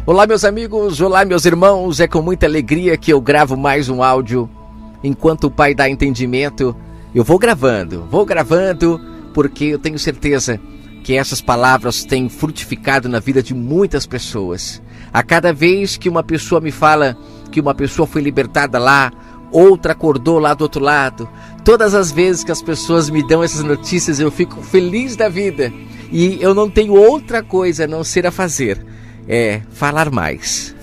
Olá, meus amigos, olá, meus irmãos, é com muita alegria que eu gravo mais um áudio. Enquanto o Pai dá entendimento, eu vou gravando, porque eu tenho certeza que essas palavras têm frutificado na vida de muitas pessoas. A cada vez que uma pessoa me fala que uma pessoa foi libertada lá, outra acordou lá do outro lado, todas as vezes que as pessoas me dão essas notícias, eu fico feliz da vida. E eu não tenho outra coisa a não ser a fazer. Falar mais,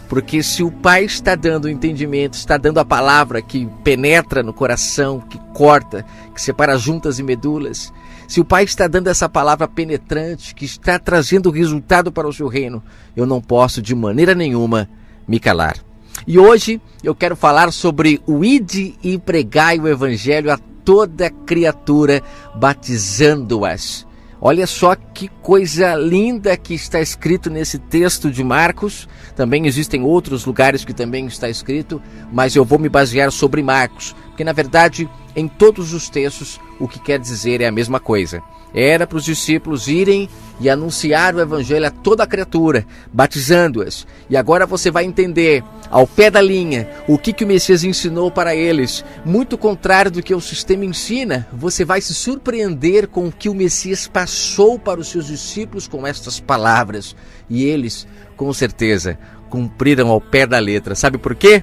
porque se o Pai está dando o entendimento, está dando a palavra que penetra no coração, que corta, que separa juntas e medulas, se o Pai está dando essa palavra penetrante, que está trazendo resultado para o seu reino, eu não posso de maneira nenhuma me calar. E hoje eu quero falar sobre o ide e pregai o evangelho a toda criatura, batizando-as. Olha só que coisa linda que está escrito nesse texto de Marcos. Também existem outros lugares que também está escrito, mas eu vou me basear sobre Marcos, porque na verdade em todos os textos o que quer dizer é a mesma coisa. Era para os discípulos irem e anunciar o evangelho a toda criatura, batizando-as. E agora você vai entender, ao pé da linha, o que o Messias ensinou para eles. Muito contrário do que o sistema ensina, você vai se surpreender com o que o Messias passou para os seus discípulos com estas palavras. E eles, com certeza, cumpriram ao pé da letra. Sabe por quê?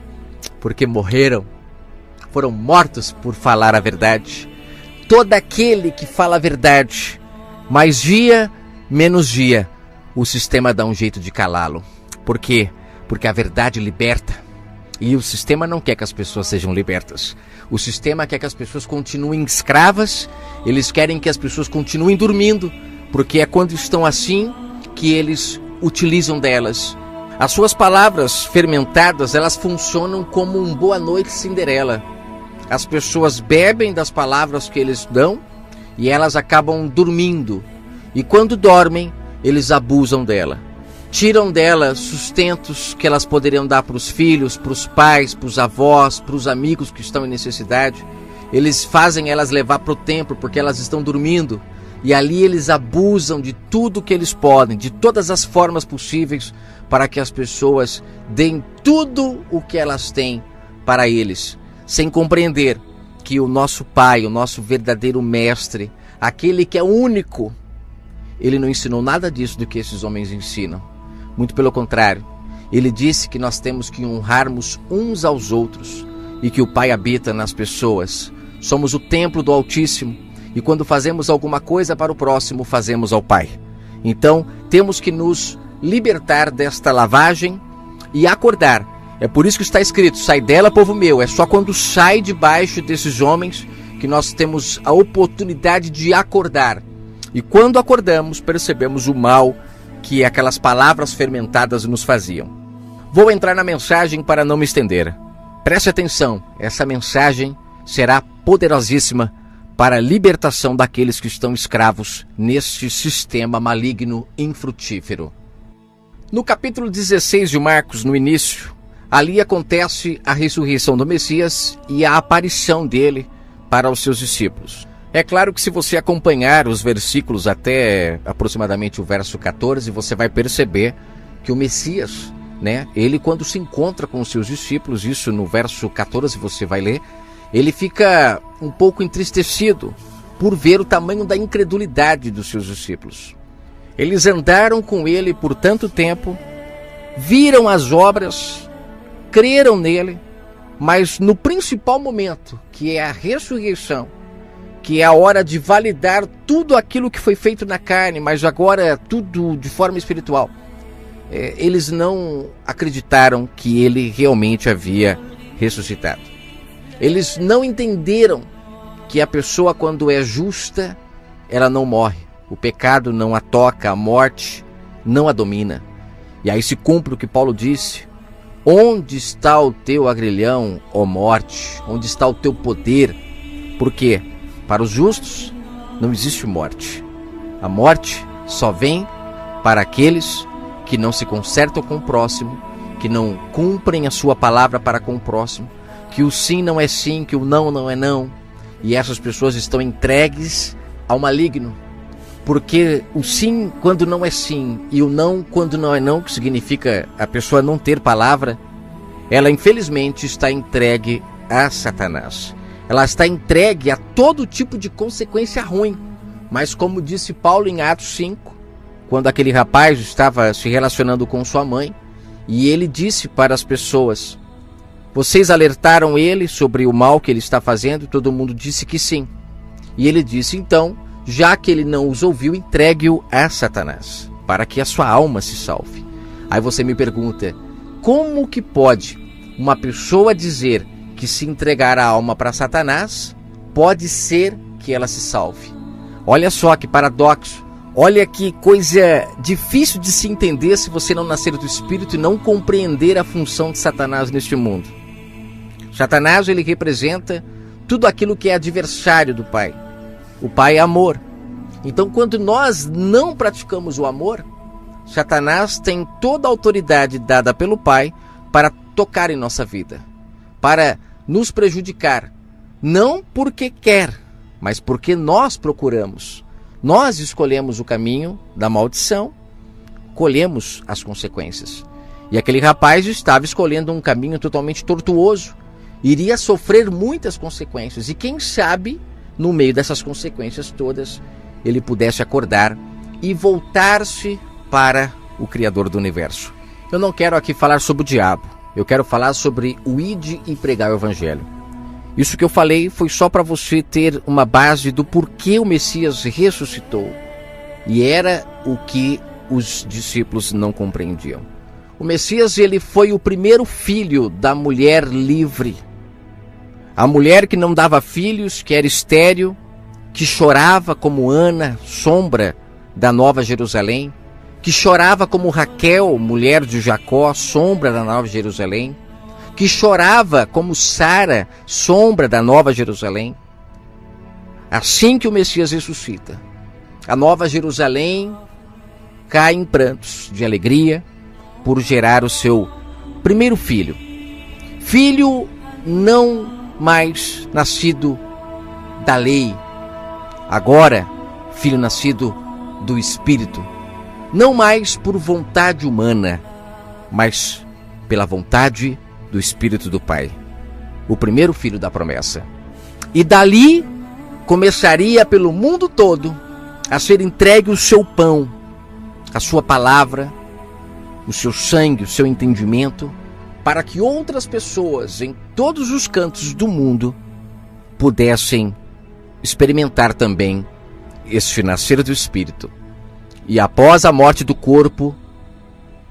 Porque morreram. Foram mortos por falar a verdade. Todo aquele que fala a verdade, mais dia, menos dia, o sistema dá um jeito de calá-lo. Por quê? Porque a verdade liberta. E o sistema não quer que as pessoas sejam libertas. O sistema quer que as pessoas continuem escravas. Eles querem que as pessoas continuem dormindo, porque é quando estão assim que eles utilizam delas. As suas palavras fermentadas, elas funcionam como um boa noite Cinderela. As pessoas bebem das palavras que eles dão e elas acabam dormindo. E quando dormem, eles abusam dela. Tiram dela sustentos que elas poderiam dar para os filhos, para os pais, para os avós, para os amigos que estão em necessidade. Eles fazem elas levar para o templo porque elas estão dormindo. E ali eles abusam de tudo que eles podem, de todas as formas possíveis, para que as pessoas deem tudo o que elas têm para eles. Sem compreender que o nosso Pai, o nosso verdadeiro mestre, aquele que é único, ele não ensinou nada disso do que esses homens ensinam. Muito pelo contrário, ele disse que nós temos que honrarmos uns aos outros e que o Pai habita nas pessoas. Somos o templo do Altíssimo e quando fazemos alguma coisa para o próximo, fazemos ao Pai. Então, temos que nos libertar desta lavagem e acordar. É por isso que está escrito, sai dela, povo meu. É só quando sai debaixo desses homens que nós temos a oportunidade de acordar. E quando acordamos, percebemos o mal que aquelas palavras fermentadas nos faziam. Vou entrar na mensagem para não me estender. Preste atenção, essa mensagem será poderosíssima para a libertação daqueles que estão escravos neste sistema maligno infrutífero. No capítulo 16 de Marcos, no início, ali acontece a ressurreição do Messias e a aparição dele para os seus discípulos. É claro que se você acompanhar os versículos até aproximadamente o verso 14, você vai perceber que o Messias, ele quando se encontra com os seus discípulos, isso no verso 14 você vai ler, ele fica um pouco entristecido por ver o tamanho da incredulidade dos seus discípulos. Eles andaram com ele por tanto tempo, viram as obras, creram nele, mas no principal momento, que é a ressurreição, que é a hora de validar tudo aquilo que foi feito na carne, mas agora tudo de forma espiritual, eles não acreditaram que ele realmente havia ressuscitado. Eles não entenderam que a pessoa, quando é justa, ela não morre. O pecado não a toca, a morte não a domina. E aí se cumpre o que Paulo disse: onde está o teu agrilhão, ó morte? Onde está o teu poder? Por quê? Para os justos não existe morte. A morte só vem para aqueles que não se consertam com o próximo, que não cumprem a sua palavra para com o próximo, que o sim não é sim, que o não não é não. E essas pessoas estão entregues ao maligno. Porque o sim quando não é sim e o não quando não é não, que significa a pessoa não ter palavra, ela infelizmente está entregue a Satanás. Ela está entregue a todo tipo de consequência ruim. Mas como disse Paulo em Atos 5, quando aquele rapaz estava se relacionando com sua mãe, e ele disse para as pessoas: vocês alertaram ele sobre o mal que ele está fazendo? Todo mundo disse que sim. E ele disse: então, já que ele não os ouviu, entregue-o a Satanás, para que a sua alma se salve. Aí você me pergunta, como que pode uma pessoa dizer que se entregar a alma para Satanás, pode ser que ela se salve? Olha só que paradoxo, olha que coisa difícil de se entender se você não nascer do Espírito e não compreender a função de Satanás neste mundo. Satanás, ele representa tudo aquilo que é adversário do Pai. O Pai é amor. Então, quando nós não praticamos o amor, Satanás tem toda a autoridade dada pelo Pai para tocar em nossa vida, para nos prejudicar, não porque quer, mas porque nós procuramos. Nós escolhemos o caminho da maldição, colhemos as consequências. E aquele rapaz estava escolhendo um caminho totalmente tortuoso, iria sofrer muitas consequências, e quem sabe, no meio dessas consequências todas, ele pudesse acordar e voltar-se para o Criador do Universo. Eu não quero aqui falar sobre o diabo, eu quero falar sobre o ide e pregar o Evangelho. Isso que eu falei foi só para você ter uma base do porquê o Messias ressuscitou. E era o que os discípulos não compreendiam. O Messias, ele foi o primeiro filho da mulher livre. A mulher que não dava filhos, que era estéril, que chorava como Ana, sombra da Nova Jerusalém, que chorava como Raquel, mulher de Jacó, sombra da Nova Jerusalém, que chorava como Sara, sombra da Nova Jerusalém. Assim que o Messias ressuscita, a Nova Jerusalém cai em prantos de alegria por gerar o seu primeiro filho. Filho não mais nascido da lei, agora filho nascido do Espírito. Não mais por vontade humana, mas pela vontade do Espírito do Pai. O primeiro filho da promessa. E dali começaria pelo mundo todo a ser entregue o seu pão, a sua palavra, o seu sangue, o seu entendimento, para que outras pessoas em todos os cantos do mundo pudessem experimentar também este nascer do Espírito. E após a morte do corpo,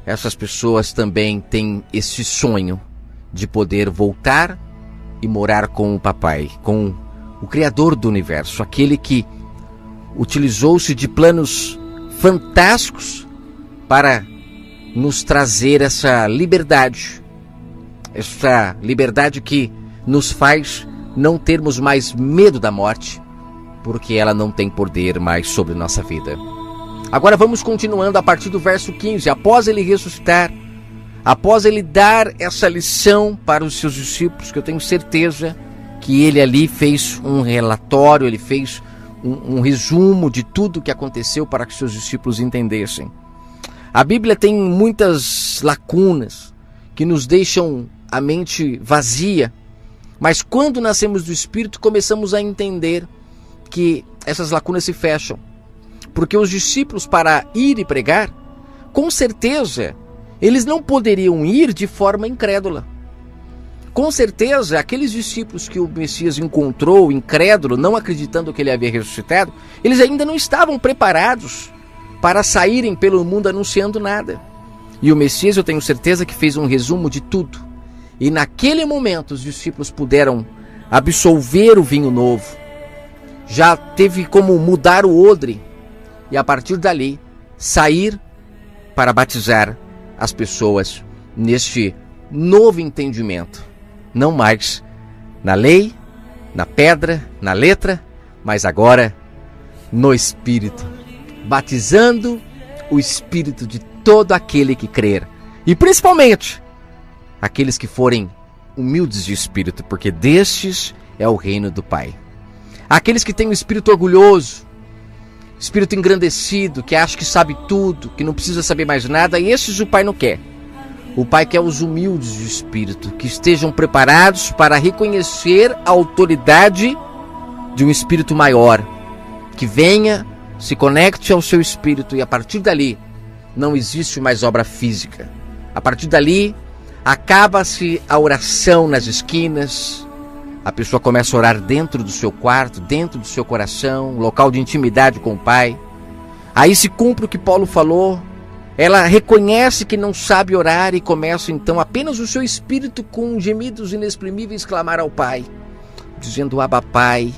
essas pessoas também têm esse sonho de poder voltar e morar com o Papai, com o Criador do Universo, aquele que utilizou-se de planos fantásticos para nos trazer essa liberdade que nos faz não termos mais medo da morte, porque ela não tem poder mais sobre nossa vida. Agora vamos continuando a partir do verso 15. Após ele ressuscitar, após ele dar essa lição para os seus discípulos, que eu tenho certeza que ele ali fez um relatório, ele fez um resumo de tudo o que aconteceu para que seus discípulos entendessem. A Bíblia tem muitas lacunas que nos deixam a mente vazia, mas quando nascemos do Espírito começamos a entender que essas lacunas se fecham. Porque os discípulos, para ir e pregar, com certeza, eles não poderiam ir de forma incrédula. Com certeza, aqueles discípulos que o Messias encontrou, incrédulo, não acreditando que ele havia ressuscitado, eles ainda não estavam preparados para saírem pelo mundo anunciando nada. E o Messias, eu tenho certeza que fez um resumo de tudo. E naquele momento, os discípulos puderam absolver o vinho novo. Já teve como mudar o odre. E a partir dali, sair para batizar as pessoas neste novo entendimento. Não mais na lei, na pedra, na letra, mas agora no Espírito. Batizando o Espírito de todo aquele que crer. E principalmente, aqueles que forem humildes de espírito, porque destes é o reino do Pai. Aqueles que têm o espírito orgulhoso, espírito engrandecido, que acha que sabe tudo, que não precisa saber mais nada, e esses o Pai não quer. O Pai quer os humildes de espírito, que estejam preparados para reconhecer a autoridade de um espírito maior, que venha, se conecte ao seu espírito, e a partir dali não existe mais obra física. A partir dali acaba-se a oração nas esquinas, a pessoa começa a orar dentro do seu quarto, dentro do seu coração, local de intimidade com o Pai. Aí se cumpre o que Paulo falou, ela reconhece que não sabe orar e começa então apenas o seu espírito com gemidos inexprimíveis clamar ao Pai, dizendo Abba Pai,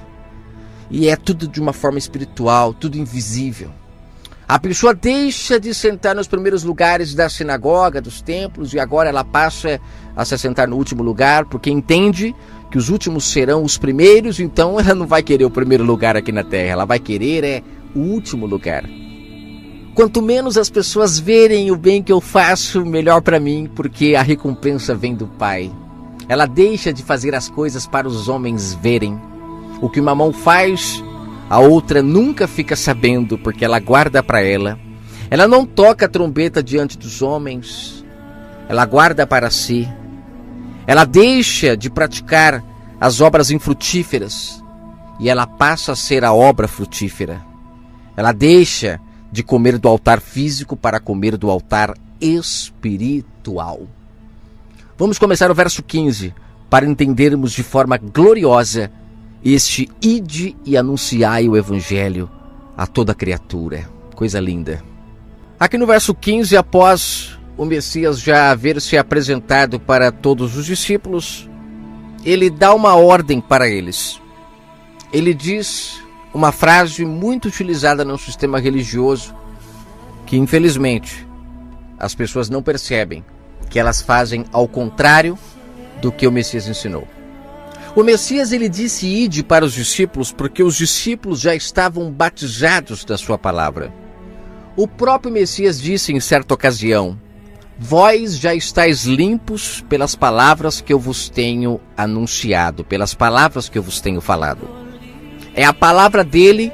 e é tudo de uma forma espiritual, tudo invisível. A pessoa deixa de sentar nos primeiros lugares da sinagoga, dos templos, e agora ela passa a se sentar no último lugar, porque entende que os últimos serão os primeiros, então ela não vai querer o primeiro lugar aqui na terra, ela vai querer o último lugar. Quanto menos as pessoas verem o bem que eu faço, melhor para mim, porque a recompensa vem do Pai. Ela deixa de fazer as coisas para os homens verem. O que uma mão faz, a outra nunca fica sabendo, porque ela guarda para ela. Ela não toca a trombeta diante dos homens, ela guarda para si. Ela deixa de praticar as obras infrutíferas e ela passa a ser a obra frutífera. Ela deixa de comer do altar físico para comer do altar espiritual. Vamos começar o verso 15 para entendermos de forma gloriosa este ide e anunciai o evangelho a toda criatura. Coisa linda. Aqui no verso 15, após o Messias já haver se apresentado para todos os discípulos, ele dá uma ordem para eles. Ele diz uma frase muito utilizada no sistema religioso, que infelizmente as pessoas não percebem, que elas fazem ao contrário do que o Messias ensinou. O Messias, ele disse ide para os discípulos porque os discípulos já estavam batizados da sua palavra. O próprio Messias disse em certa ocasião, vós já estáis limpos pelas palavras que eu vos tenho anunciado, pelas palavras que eu vos tenho falado. É a palavra dele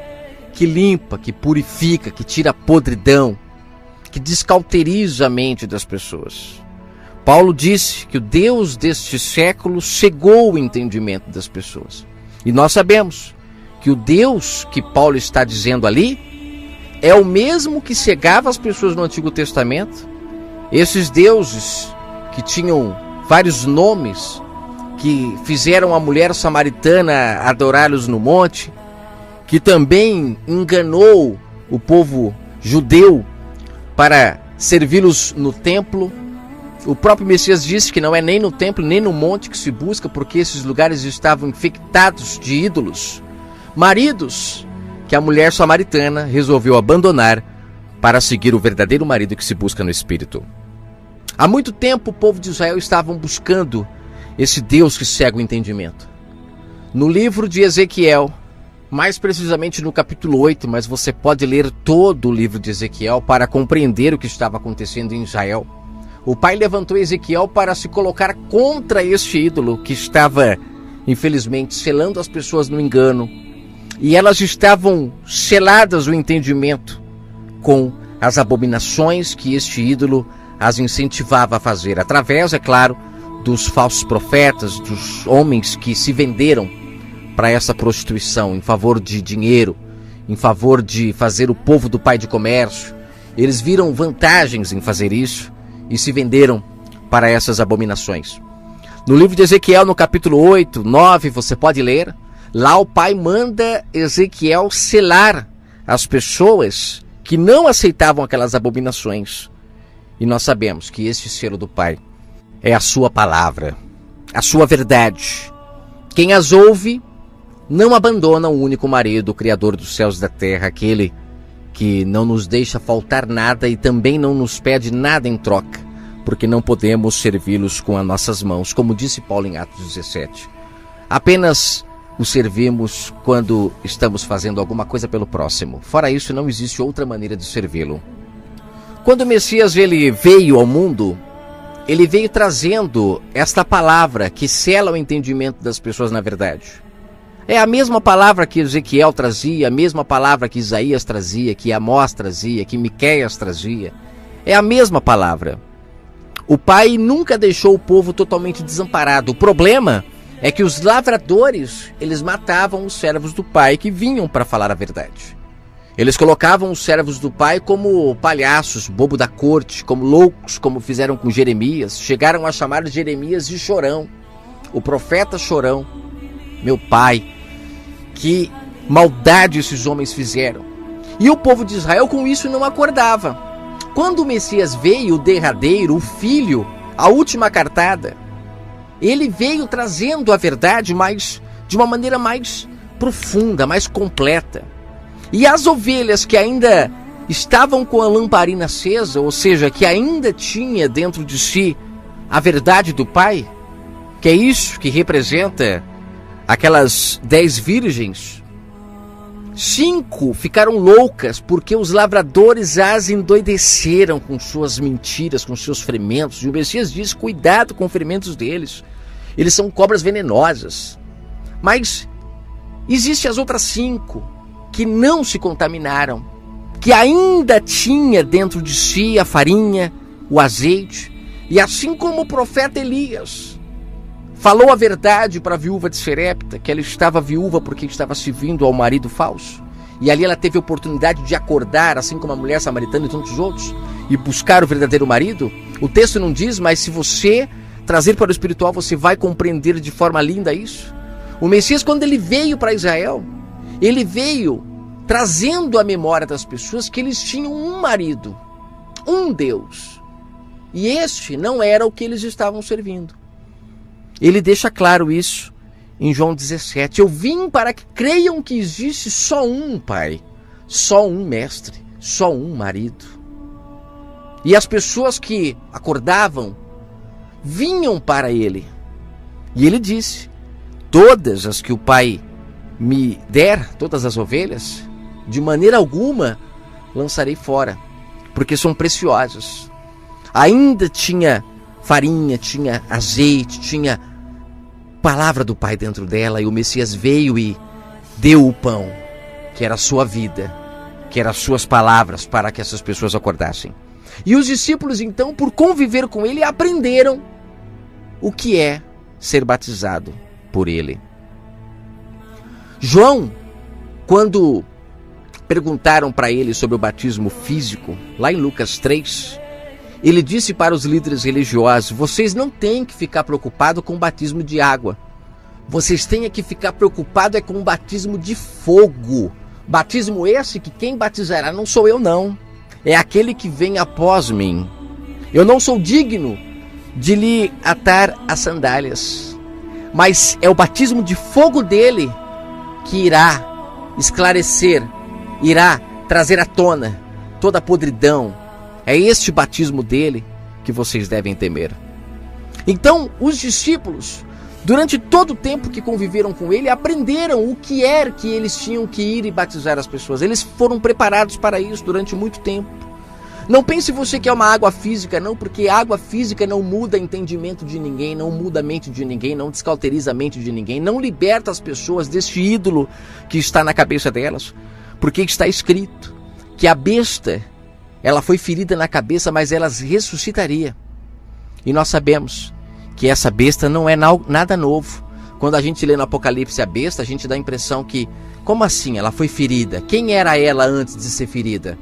que limpa, que purifica, que tira a podridão, que descauteriza a mente das pessoas. Paulo disse que o Deus deste século cegou o entendimento das pessoas. E nós sabemos que o Deus que Paulo está dizendo ali é o mesmo que cegava as pessoas no Antigo Testamento. Esses deuses que tinham vários nomes, que fizeram a mulher samaritana adorá-los no monte, que também enganou o povo judeu para servi-los no templo. O próprio Messias disse que não é nem no templo nem no monte que se busca, porque esses lugares estavam infectados de ídolos. Maridos que a mulher samaritana resolveu abandonar para seguir o verdadeiro marido que se busca no Espírito. Há muito tempo o povo de Israel estavam buscando esse Deus que cega o entendimento. No livro de Ezequiel, mais precisamente no capítulo 8, mas você pode ler todo o livro de Ezequiel para compreender o que estava acontecendo em Israel. O pai levantou Ezequiel para se colocar contra este ídolo que estava, infelizmente, selando as pessoas no engano. E elas estavam seladas o entendimento com as abominações que este ídolo as incentivava a fazer, através, é claro, dos falsos profetas, dos homens que se venderam para essa prostituição, em favor de dinheiro, em favor de fazer o povo do pai de comércio. Eles viram vantagens em fazer isso e se venderam para essas abominações. No livro de Ezequiel, no capítulo 8, 9, você pode ler, lá o pai manda Ezequiel selar as pessoas que não aceitavam aquelas abominações. E nós sabemos que este selo do pai é a sua palavra, a sua verdade. Quem as ouve não abandona o único marido, o Criador dos céus e da terra, aquele que não nos deixa faltar nada e também não nos pede nada em troca, porque não podemos servi-los com as nossas mãos, como disse Paulo em Atos 17. Apenas o servimos quando estamos fazendo alguma coisa pelo próximo. Fora isso, não existe outra maneira de servi-lo. Quando o Messias ele veio ao mundo, ele veio trazendo esta palavra que sela o entendimento das pessoas na verdade. É a mesma palavra que Ezequiel trazia, a mesma palavra que Isaías trazia, que Amós trazia, que Miqueias trazia. É a mesma palavra. O Pai nunca deixou o povo totalmente desamparado. O problema é que os lavradores, eles matavam os servos do Pai que vinham para falar a verdade. Eles colocavam os servos do Pai como palhaços, bobo da corte, como loucos, como fizeram com Jeremias. Chegaram a chamar Jeremias de chorão, o profeta chorão. Meu pai, que maldade esses homens fizeram. E o povo de Israel com isso não acordava. Quando o Messias veio, o derradeiro, o filho, a última cartada, ele veio trazendo a verdade, mas de uma maneira mais profunda, mais completa. E as ovelhas que ainda estavam com a lamparina acesa, ou seja, que ainda tinha dentro de si a verdade do Pai, que é isso que representa aquelas 10 virgens, 5 ficaram loucas porque os lavradores as endoideceram com suas mentiras, com seus fermentos. E o Messias diz: cuidado com os fermentos deles, eles são cobras venenosas. Mas existem as outras 5 que não se contaminaram, que ainda tinha dentro de si a farinha, o azeite. E assim como o profeta Elias falou a verdade para a viúva de Serepta, que ela estava viúva porque estava servindo ao marido falso, e ali ela teve a oportunidade de acordar, assim como a mulher samaritana e tantos outros, e buscar o verdadeiro marido. O texto não diz, mas se você trazer para o espiritual, você vai compreender de forma linda isso. O Messias, quando ele veio para Israel, ele veio trazendo à memória das pessoas que eles tinham um marido, um Deus, e este não era o que eles estavam servindo. Ele deixa claro isso em João 17. Eu vim para que creiam que existe só um Pai, só um Mestre, só um marido. E as pessoas que acordavam vinham para ele. E ele disse: todas as que o Pai me der, todas as ovelhas, de maneira alguma lançarei fora, porque são preciosas. Ainda tinha farinha, tinha azeite, tinha palavra do Pai dentro dela, e o Messias veio e deu o pão, que era a sua vida, que eram as suas palavras, para que essas pessoas acordassem. E os discípulos, então, por conviver com ele, aprenderam o que é ser batizado por ele. João, quando perguntaram para ele sobre o batismo físico, lá em Lucas 3, ele disse para os líderes religiosos: vocês não têm que ficar preocupados com o batismo de água. Vocês têm que ficar preocupados com o batismo de fogo. Batismo esse que quem batizará não sou eu não. É aquele que vem após mim. Eu não sou digno de lhe atar as sandálias. Mas é o batismo de fogo dele que irá esclarecer, irá trazer à tona toda a podridão. É este batismo dele que vocês devem temer. Então, os discípulos, durante todo o tempo que conviveram com ele, aprenderam o que era que eles tinham que ir e batizar as pessoas. Eles foram preparados para isso durante muito tempo. Não pense você que é uma água física, não, porque água física não muda o entendimento de ninguém, não muda a mente de ninguém, não descauteriza a mente de ninguém, não liberta as pessoas deste ídolo que está na cabeça delas, porque está escrito que a besta, ela foi ferida na cabeça, mas ela ressuscitaria. E nós sabemos que essa besta não é nada novo. Quando a gente lê no Apocalipse a besta, a gente dá a impressão que, como assim? Ela foi ferida. Quem era ela antes de ser ferida?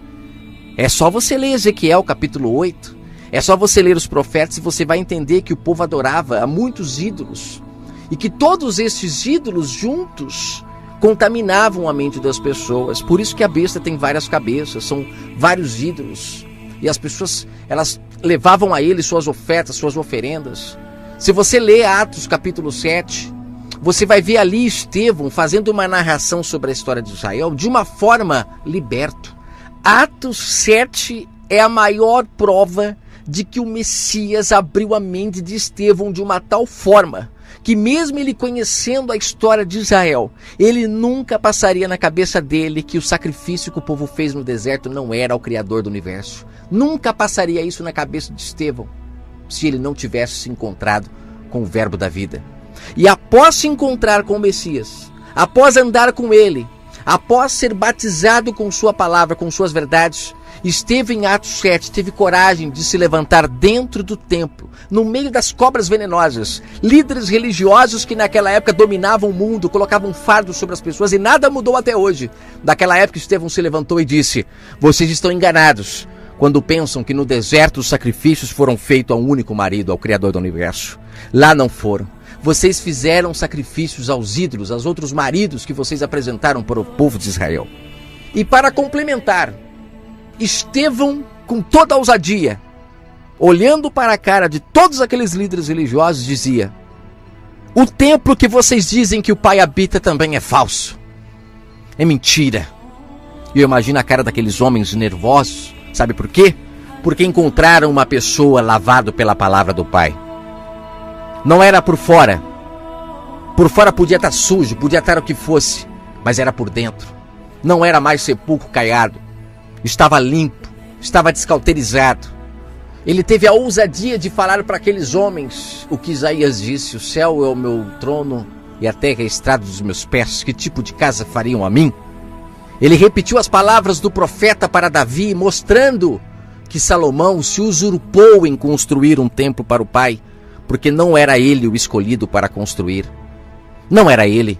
É só você ler Ezequiel capítulo 8. É só você ler os profetas e você vai entender que o povo adorava a muitos ídolos. E que todos esses ídolos juntos contaminavam a mente das pessoas. Por isso que a besta tem várias cabeças, são vários ídolos. E as pessoas, elas levavam a ele suas ofertas, suas oferendas. Se você ler Atos capítulo 7, você vai ver ali Estevão fazendo uma narração sobre a história de Israel de uma forma liberta. Atos 7 é a maior prova de que o Messias abriu a mente de Estevão de uma tal forma que mesmo ele conhecendo a história de Israel, ele nunca passaria na cabeça dele que o sacrifício que o povo fez no deserto não era o Criador do universo. Nunca passaria isso na cabeça de Estevão, se ele não tivesse se encontrado com o verbo da vida. E após se encontrar com o Messias, após andar com ele, após ser batizado com sua palavra, com suas verdades, esteve em Atos 7, teve coragem de se levantar dentro do templo, no meio das cobras venenosas, líderes religiosos que naquela época dominavam o mundo, colocavam um fardo sobre as pessoas, e nada mudou até hoje. Daquela época, Estevão se levantou e disse: vocês estão enganados quando pensam que no deserto os sacrifícios foram feitos ao único marido, ao Criador do universo. Lá não foram. Vocês fizeram sacrifícios aos ídolos, aos outros maridos que vocês apresentaram para o povo de Israel. E para complementar, Estevão, com toda a ousadia, olhando para a cara de todos aqueles líderes religiosos, dizia: o templo que vocês dizem que o Pai habita também é falso. É mentira. E eu imagino a cara daqueles homens nervosos. Sabe por quê? Porque encontraram uma pessoa lavada pela palavra do Pai. Não era por fora. Por fora podia estar sujo, podia estar o que fosse, mas era por dentro. Não era mais sepulcro caiado. Estava limpo, estava descauterizado. Ele teve a ousadia de falar para aqueles homens o que Isaías disse: o céu é o meu trono e a terra é a estrada dos meus pés. Que tipo de casa fariam a mim? Ele repetiu as palavras do profeta para Davi, mostrando que Salomão se usurpou em construir um templo para o Pai, porque não era ele o escolhido para construir. Não era ele.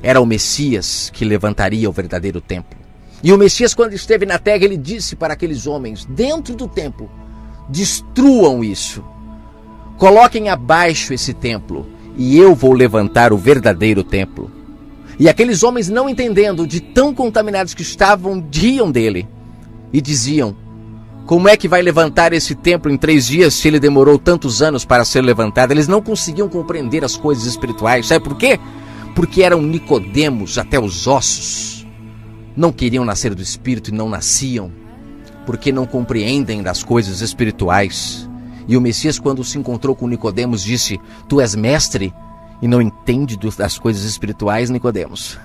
Era o Messias que levantaria o verdadeiro templo. E o Messias, quando esteve na terra, ele disse para aqueles homens dentro do templo: destruam isso, coloquem abaixo esse templo, e eu vou levantar o verdadeiro templo. E aqueles homens, não entendendo, de tão contaminados que estavam, riam dele e diziam: como é que vai levantar esse templo em 3 dias se ele demorou tantos anos para ser levantado? Eles não conseguiam compreender as coisas espirituais. Sabe por quê? Porque eram Nicodemos até os ossos. Não queriam nascer do Espírito e não nasciam, porque não compreendem das coisas espirituais. E o Messias, quando se encontrou com Nicodemos, disse: tu és mestre e não entende das coisas espirituais, Nicodemos.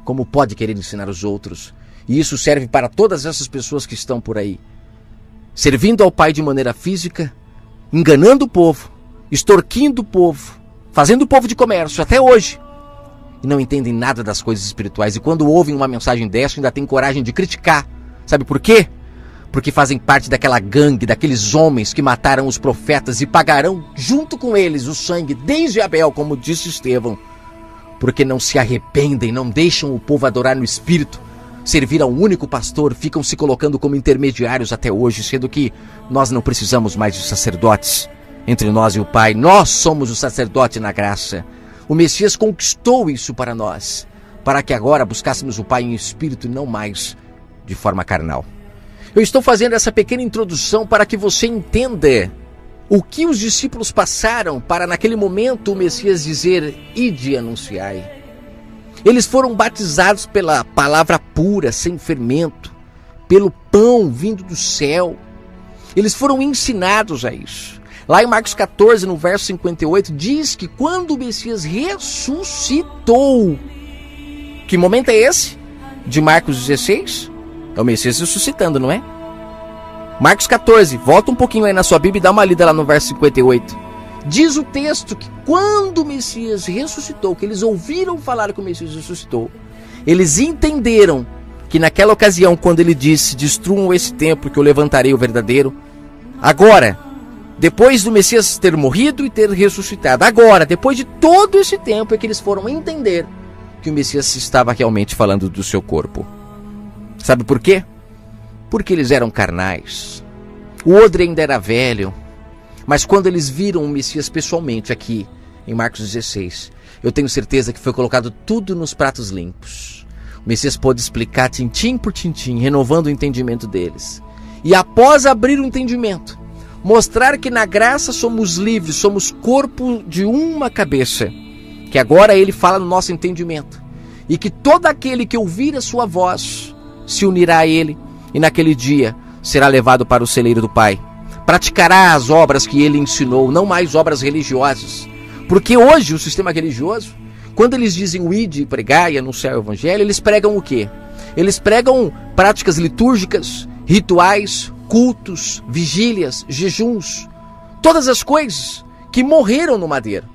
Como pode querer ensinar os outros? E isso serve para todas essas pessoas que estão por aí, servindo ao Pai de maneira física, enganando o povo, extorquindo o povo, fazendo o povo de comércio até hoje, e não entendem nada das coisas espirituais. E quando ouvem uma mensagem dessa, ainda têm coragem de criticar. Sabe por quê? Porque fazem parte daquela gangue, daqueles homens que mataram os profetas e pagarão junto com eles o sangue desde Abel, como disse Estevão. Porque não se arrependem, não deixam o povo adorar no Espírito, servir ao único pastor, ficam se colocando como intermediários até hoje, sendo que nós não precisamos mais de sacerdotes entre nós e o Pai. Nós somos o sacerdote na graça. O Messias conquistou isso para nós, para que agora buscássemos o Pai em espírito e não mais de forma carnal. Eu estou fazendo essa pequena introdução para que você entenda o que os discípulos passaram para naquele momento o Messias dizer: ide e anunciai. Eles foram batizados pela palavra pura, sem fermento, pelo pão vindo do céu. Eles foram ensinados a isso. Lá em Marcos 14, no verso 58, diz que quando o Messias ressuscitou, que momento é esse? De Marcos 16? É o Messias ressuscitando, não é? Marcos 14, volta um pouquinho aí na sua Bíblia e dá uma lida lá no verso 58. Diz o texto que quando o Messias ressuscitou, que eles ouviram falar que o Messias ressuscitou, eles entenderam que naquela ocasião, quando ele disse: destruam esse templo que eu levantarei o verdadeiro, agora, depois do Messias ter morrido e ter ressuscitado, agora, depois de todo esse tempo, é que eles foram entender que o Messias estava realmente falando do seu corpo. Sabe por quê? Porque eles eram carnais. O odre ainda era velho. Mas quando eles viram o Messias pessoalmente aqui, em Marcos 16, eu tenho certeza que foi colocado tudo nos pratos limpos. O Messias pôde explicar tintim por tintim, renovando o entendimento deles. E após abrir o entendimento, mostrar que na graça somos livres, somos corpo de uma cabeça, que agora ele fala no nosso entendimento, e que todo aquele que ouvir a sua voz se unirá a ele, e naquele dia será levado para o celeiro do Pai. Praticará as obras que ele ensinou, não mais obras religiosas. Porque hoje o sistema religioso, quando eles dizem o ide, pregar e anunciar o evangelho, eles pregam o quê? Eles pregam práticas litúrgicas, rituais, cultos, vigílias, jejuns, todas as coisas que morreram no madeiro.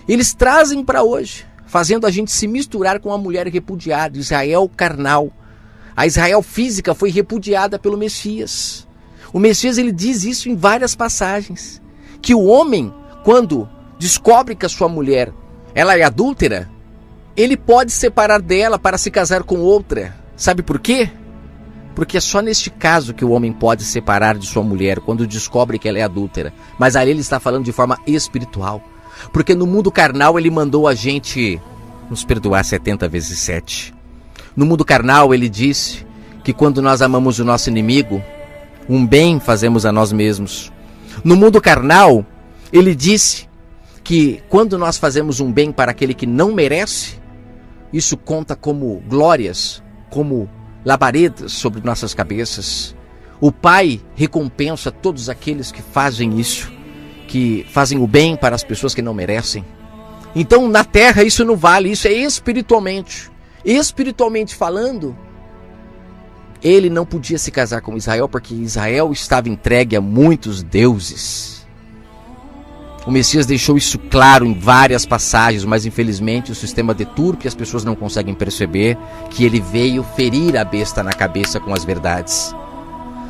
Eles trazem para hoje, fazendo a gente se misturar com a mulher repudiada, Israel carnal. A Israel física foi repudiada pelo Messias. O Messias ele diz isso em várias passagens, que o homem, quando descobre que a sua mulher ela é adúltera, ele pode separar dela para se casar com outra. Sabe por quê? Porque é só neste caso que o homem pode separar de sua mulher, quando descobre que ela é adúltera. Mas ali ele está falando de forma espiritual. Porque no mundo carnal ele mandou a gente nos perdoar 70 vezes 7. No mundo carnal ele disse que quando nós amamos o nosso inimigo, um bem fazemos a nós mesmos. No mundo carnal ele disse que quando nós fazemos um bem para aquele que não merece, isso conta como glórias, como labaredas sobre nossas cabeças. O Pai recompensa todos aqueles que fazem isso, que fazem o bem para as pessoas que não merecem. Então na terra isso não vale, isso é espiritualmente. Espiritualmente falando, ele não podia se casar com Israel porque Israel estava entregue a muitos deuses. O Messias deixou isso claro em várias passagens, mas infelizmente o sistema deturpa e as pessoas não conseguem perceber que ele veio ferir a besta na cabeça com as verdades.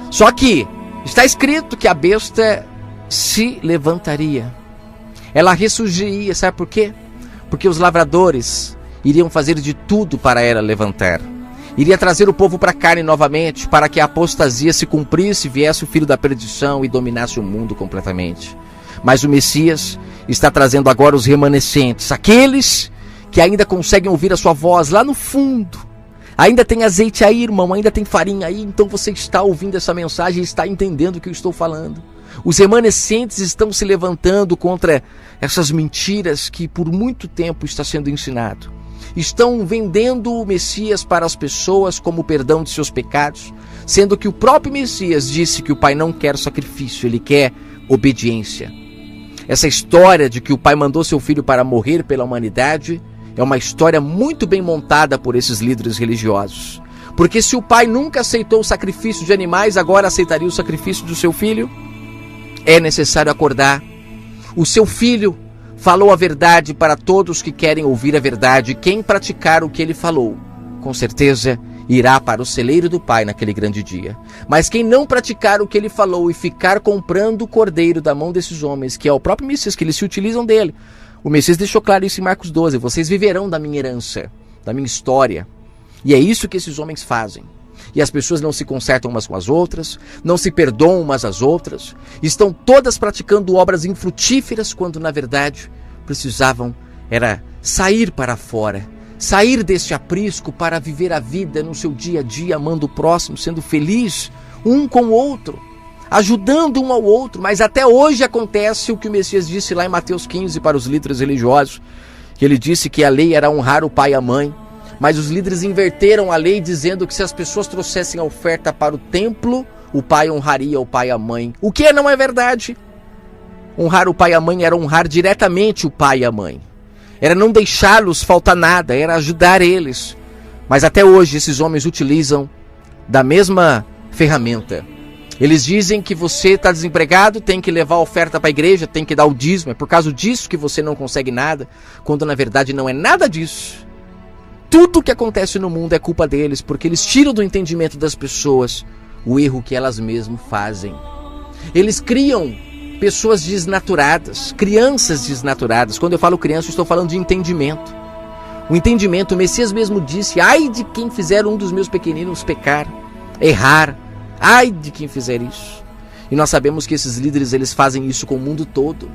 Só que está escrito que a besta se levantaria. Ela ressurgiria, sabe por quê? Porque os lavradores iriam fazer de tudo para ela levantar. Iria trazer o povo para a carne novamente, para que a apostasia se cumprisse, viesse o filho da perdição e dominasse o mundo completamente. Mas o Messias está trazendo agora os remanescentes, aqueles que ainda conseguem ouvir a sua voz lá no fundo. Ainda tem azeite aí, irmão, ainda tem farinha aí, então você está ouvindo essa mensagem e está entendendo o que eu estou falando. Os remanescentes estão se levantando contra essas mentiras que por muito tempo está sendo ensinado. Estão vendendo o Messias para as pessoas como perdão de seus pecados, sendo que o próprio Messias disse que o Pai não quer sacrifício, ele quer obediência. Essa história de que o Pai mandou seu filho para morrer pela humanidade é uma história muito bem montada por esses líderes religiosos. Porque se o Pai nunca aceitou o sacrifício de animais, agora aceitaria o sacrifício do seu filho? É necessário acordar. O seu filho falou a verdade para todos que querem ouvir a verdade. Quem praticar o que ele falou, com certeza irá para o celeiro do Pai naquele grande dia. Mas quem não praticar o que ele falou e ficar comprando o cordeiro da mão desses homens, que é o próprio Messias, que eles se utilizam dele. O Messias deixou claro isso em Marcos 12. Vocês viverão da minha herança, da minha história. E é isso que esses homens fazem. E as pessoas não se consertam umas com as outras, não se perdoam umas às outras, estão todas praticando obras infrutíferas, quando na verdade precisavam era sair para fora, sair deste aprisco para viver a vida no seu dia a dia, amando o próximo, sendo feliz um com o outro, ajudando um ao outro. Mas até hoje acontece o que o Messias disse lá em Mateus 15 para os líderes religiosos, que ele disse que a lei era honrar o pai e a mãe, mas os líderes inverteram a lei dizendo que se as pessoas trouxessem a oferta para o templo, o pai honraria o pai e a mãe. O que não é verdade. Honrar o pai e a mãe era honrar diretamente o pai e a mãe. Era não deixá-los faltar nada, era ajudar eles. Mas até hoje esses homens utilizam da mesma ferramenta. Eles dizem que você está desempregado, tem que levar a oferta para a igreja, tem que dar o dízimo. É por causa disso que você não consegue nada, quando na verdade não é nada disso. Tudo que acontece no mundo é culpa deles, porque eles tiram do entendimento das pessoas o erro que elas mesmas fazem. Eles criam pessoas desnaturadas, crianças desnaturadas. Quando eu falo criança, eu estou falando de entendimento. O entendimento, o Messias mesmo disse: ai de quem fizer um dos meus pequeninos pecar, errar, ai de quem fizer isso. E nós sabemos que esses líderes, eles fazem isso com o mundo todo.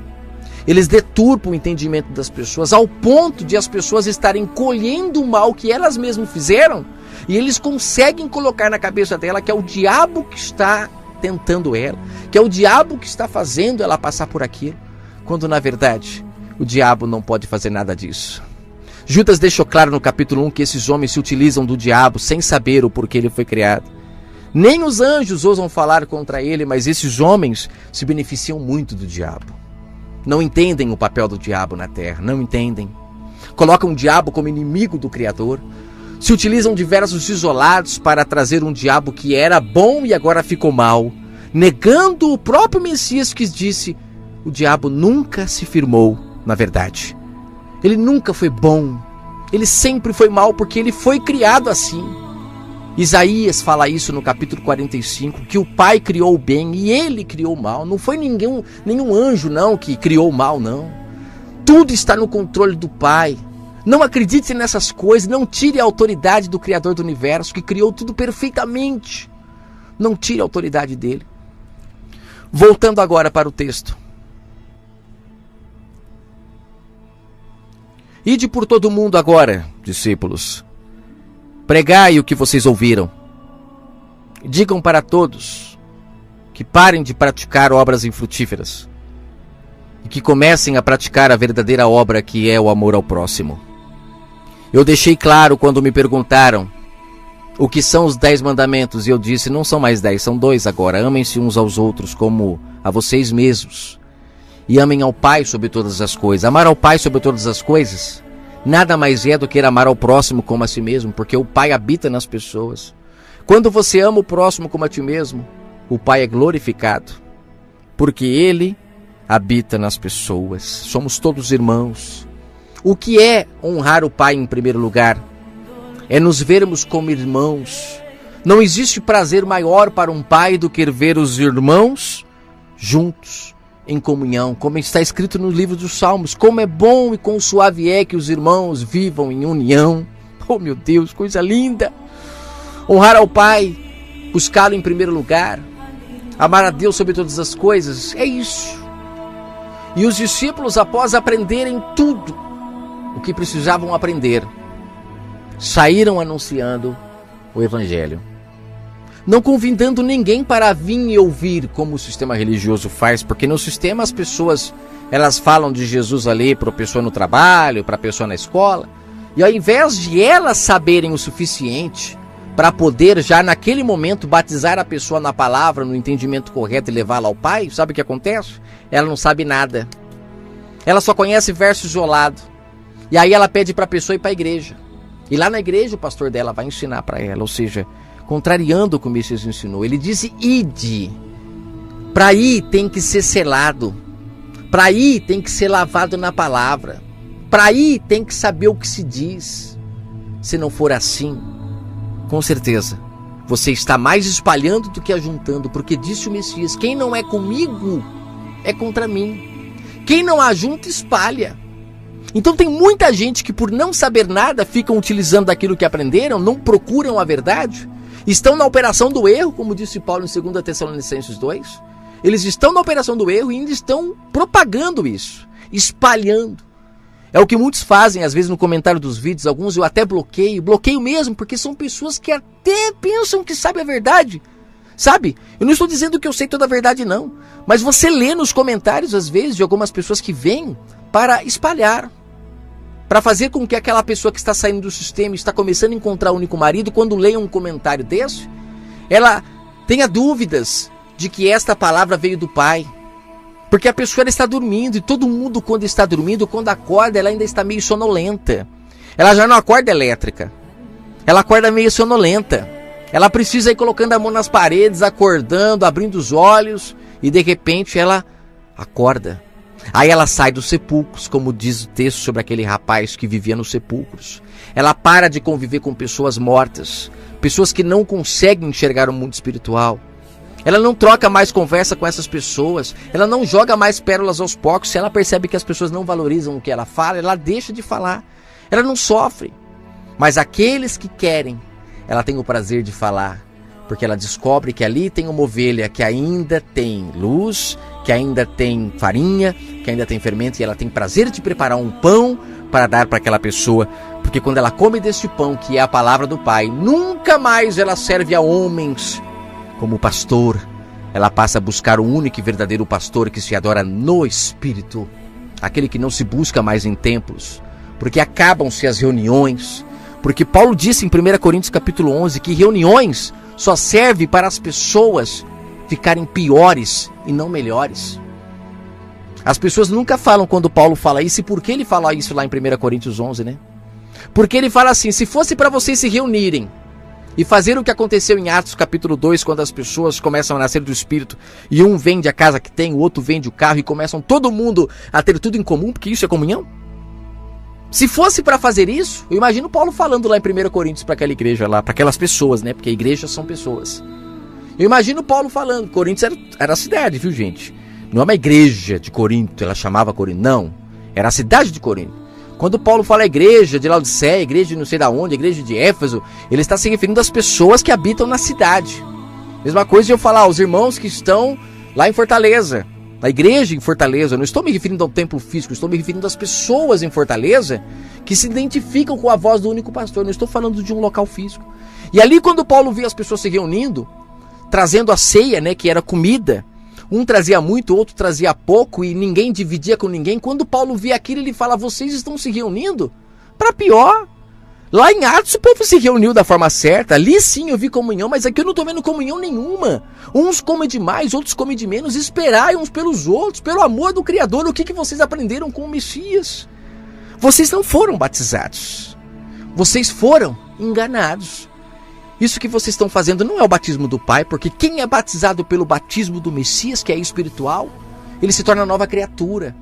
Eles deturpam o entendimento das pessoas ao ponto de as pessoas estarem colhendo o mal que elas mesmas fizeram, e eles conseguem colocar na cabeça dela que é o diabo que está tentando ela, que é o diabo que está fazendo ela passar por aquilo, quando na verdade o diabo não pode fazer nada disso. Judas deixou claro no capítulo 1 que esses homens se utilizam do diabo sem saber o porquê ele foi criado. Nem os anjos ousam falar contra ele, mas esses homens se beneficiam muito do diabo. Não entendem o papel do diabo na terra, não entendem. Colocam o diabo como inimigo do Criador. Se utilizam de versos isolados para trazer um diabo que era bom e agora ficou mal, negando o próprio Messias que disse: o diabo nunca se firmou na verdade. Ele nunca foi bom, Ele sempre foi mal porque ele foi criado assim. Isaías fala isso no capítulo 45, que o Pai criou o bem e ele criou o mal. Não foi nenhum anjo não que criou o mal, não. Tudo está no controle do Pai. Não acredite nessas coisas, não tire a autoridade do Criador do Universo, que criou tudo perfeitamente. Não tire a autoridade dele. Voltando agora para o texto. Ide por todo o mundo agora, discípulos. Pregai o que vocês ouviram. Digam para todos que parem de praticar obras infrutíferas e que comecem a praticar a verdadeira obra, que é o amor ao próximo. Eu deixei claro quando me perguntaram o que são os 10 mandamentos, e eu disse, não são mais 10, são 2 agora. Amem-se uns aos outros como a vocês mesmos, e amem ao Pai sobre todas as coisas. Amar ao Pai sobre todas as coisas nada mais é do que amar ao próximo como a si mesmo, porque o Pai habita nas pessoas. Quando você ama o próximo como a ti mesmo, o Pai é glorificado, porque Ele habita nas pessoas. Somos todos irmãos. O que é honrar o Pai em primeiro lugar? É nos vermos como irmãos. Não existe prazer maior para um pai do que ver os irmãos juntos, em comunhão, como está escrito no livro dos Salmos. Como é bom e quão suave é que os irmãos vivam em união. Oh meu Deus, coisa linda! Honrar ao Pai, buscá-lo em primeiro lugar, amar a Deus sobre todas as coisas, é isso. E os discípulos, após aprenderem tudo o que precisavam aprender, saíram anunciando o Evangelho. Não convidando ninguém para vir e ouvir, como o sistema religioso faz, porque no sistema as pessoas, elas falam de Jesus ali para a pessoa no trabalho, para a pessoa na escola, e ao invés de elas saberem o suficiente para poder já naquele momento batizar a pessoa na palavra, no entendimento correto e levá-la ao Pai, sabe o que acontece? Ela não sabe nada. Ela só conhece verso isolado. E aí ela pede para a pessoa ir para a igreja. E lá na igreja o pastor dela vai ensinar para ela, ou seja, contrariando o que o Messias ensinou. Ele disse, ide. Para ir tem que ser selado. Para ir tem que ser lavado na palavra. Para ir tem que saber o que se diz. Se não for assim, com certeza, você está mais espalhando do que ajuntando, porque disse o Messias, quem não é comigo é contra mim. Quem não ajunta, espalha. Então tem muita gente que por não saber nada, ficam utilizando aquilo que aprenderam, não procuram a verdade, estão na operação do erro, como disse Paulo em 2 Tessalonicenses 2. Eles estão na operação do erro e ainda estão propagando isso, espalhando. É o que muitos fazem, às vezes no comentário dos vídeos, alguns eu até bloqueio mesmo, porque são pessoas que até pensam que sabem a verdade. Sabe? Eu não estou dizendo que eu sei toda a verdade não, mas você lê nos comentários às vezes de algumas pessoas que vêm para espalhar, para fazer com que aquela pessoa que está saindo do sistema, está começando a encontrar o único marido, quando leia um comentário desse, ela tenha dúvidas de que esta palavra veio do Pai. Porque a pessoa ela está dormindo, e todo mundo quando está dormindo, quando acorda, ela ainda está meio sonolenta. Ela já não acorda elétrica, ela acorda meio sonolenta. Ela precisa ir colocando a mão nas paredes, acordando, abrindo os olhos, e de repente ela acorda. Aí ela sai dos sepulcros, como diz o texto sobre aquele rapaz que vivia nos sepulcros. Ela para de conviver com pessoas mortas, pessoas que não conseguem enxergar o mundo espiritual. Ela não troca mais conversa com essas pessoas, ela não joga mais pérolas aos porcos. Se ela percebe que as pessoas não valorizam o que ela fala, ela deixa de falar. Ela não sofre. Mas aqueles que querem, ela tem o prazer de falar, porque ela descobre que ali tem uma ovelha que ainda tem luz, que ainda tem farinha, que ainda tem fermento, e ela tem prazer de preparar um pão para dar para aquela pessoa, porque quando ela come deste pão, que é a palavra do Pai, nunca mais ela serve a homens como pastor. Ela passa a buscar o único e verdadeiro pastor que se adora no Espírito, aquele que não se busca mais em templos, porque acabam-se as reuniões, porque Paulo disse em 1 Coríntios capítulo 11 que reuniões só serve para as pessoas ficarem piores e não melhores. As pessoas nunca falam quando Paulo fala isso. E por que ele fala isso lá em 1 Coríntios 11, né? Porque ele fala assim, se fosse para vocês se reunirem e fazer o que aconteceu em Atos capítulo 2, quando as pessoas começam a nascer do Espírito, e um vende a casa que tem, o outro vende o carro, e começam todo mundo a ter tudo em comum, porque isso é comunhão. Se fosse para fazer isso, eu imagino Paulo falando lá em 1 Coríntios para aquela igreja lá, para aquelas pessoas, né? Porque igrejas são pessoas. Eu imagino Paulo falando, Coríntios era a cidade, viu, gente? Não é uma igreja de Corinto, ela chamava Corinto, não. Era a cidade de Corinto. Quando Paulo fala igreja de Laodiceia, igreja de não sei da onde, igreja de Éfeso, ele está se referindo às pessoas que habitam na cidade. Mesma coisa de eu falar aos irmãos que estão lá em Fortaleza, na igreja em Fortaleza. Eu não estou me referindo ao templo físico, estou me referindo às pessoas em Fortaleza que se identificam com a voz do único pastor. Não estou falando de um local físico. E ali quando Paulo via as pessoas se reunindo, trazendo a ceia, né, que era comida, um trazia muito, outro trazia pouco e ninguém dividia com ninguém. Quando Paulo via aquilo, ele fala, vocês estão se reunindo para pior. Lá em Atos o povo se reuniu da forma certa, ali sim eu vi comunhão, mas aqui eu não estou vendo comunhão nenhuma. Uns comem demais, outros comem de menos. Esperai uns pelos outros, pelo amor do Criador. O que vocês aprenderam com o Messias? Vocês não foram batizados, vocês foram enganados. Isso que vocês estão fazendo não é o batismo do Pai, porque quem é batizado pelo batismo do Messias, que é espiritual, ele se torna nova criatura.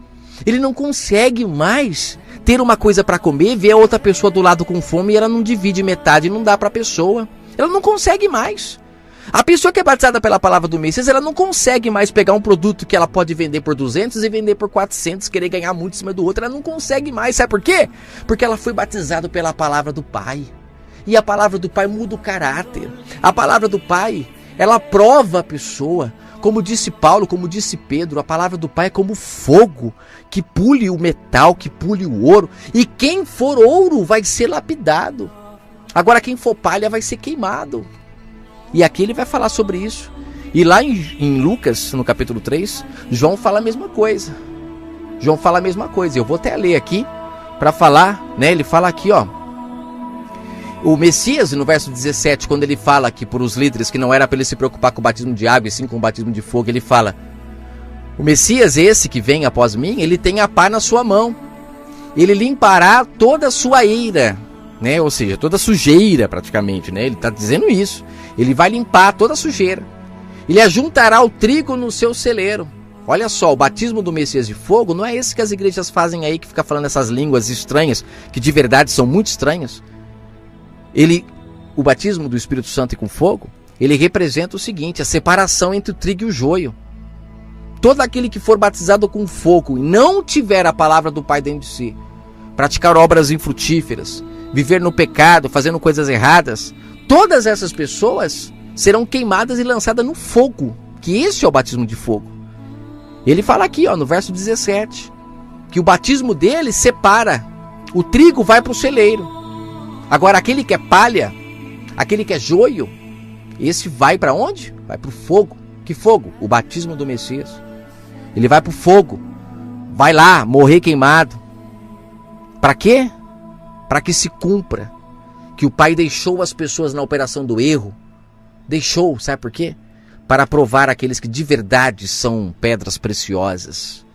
Ele não consegue mais ter uma coisa para comer, ver a outra pessoa do lado com fome e ela não divide metade e não dá para a pessoa. Ela não consegue mais. A pessoa que é batizada pela palavra do Messias, ela não consegue mais pegar um produto que ela pode vender por 200 e vender por 400, querer ganhar muito em cima do outro. Ela não consegue mais. Sabe por quê? Porque ela foi batizada pela palavra do Pai. E a palavra do Pai muda o caráter. A palavra do Pai, ela prova a pessoa. Como disse Paulo, como disse Pedro, a palavra do Pai é como fogo que pule o metal, que pule o ouro. E quem for ouro vai ser lapidado. Agora quem for palha vai ser queimado. E aqui ele vai falar sobre isso. E lá em Lucas, no capítulo 3, João fala a mesma coisa. João fala a mesma coisa. Eu vou até ler aqui para falar, né? Ele fala aqui, ó. O Messias, no verso 17, quando ele fala aqui por os líderes que não era para ele se preocupar com o batismo de água e sim com o batismo de fogo, ele fala: o Messias, esse que vem após mim, ele tem a pá na sua mão. Ele limpará toda a sua eira, né? Ou seja, toda a sujeira praticamente, né? Ele está dizendo isso. Ele vai limpar toda a sujeira. Ele ajuntará o trigo no seu celeiro. Olha só, o batismo do Messias de fogo não é esse que as igrejas fazem aí, que fica falando essas línguas estranhas, que de verdade são muito estranhas. O batismo do Espírito Santo e com fogo, ele representa o seguinte, a separação entre o trigo e o joio. Todo aquele que for batizado com fogo e não tiver a palavra do Pai dentro de si, praticar obras infrutíferas, viver no pecado, fazendo coisas erradas, todas essas pessoas serão queimadas e lançadas no fogo, que esse é o batismo de fogo. Ele fala aqui, ó, no verso 17, que o batismo dele separa, o trigo vai para o celeiro. Agora, aquele que é palha, aquele que é joio, esse vai para onde? Vai para o fogo. Que fogo? O batismo do Messias. Ele vai para o fogo. Vai lá, morrer queimado. Para quê? Para que se cumpra que o Pai deixou as pessoas na operação do erro. Deixou, sabe por quê? Para provar aqueles que de verdade são pedras preciosas.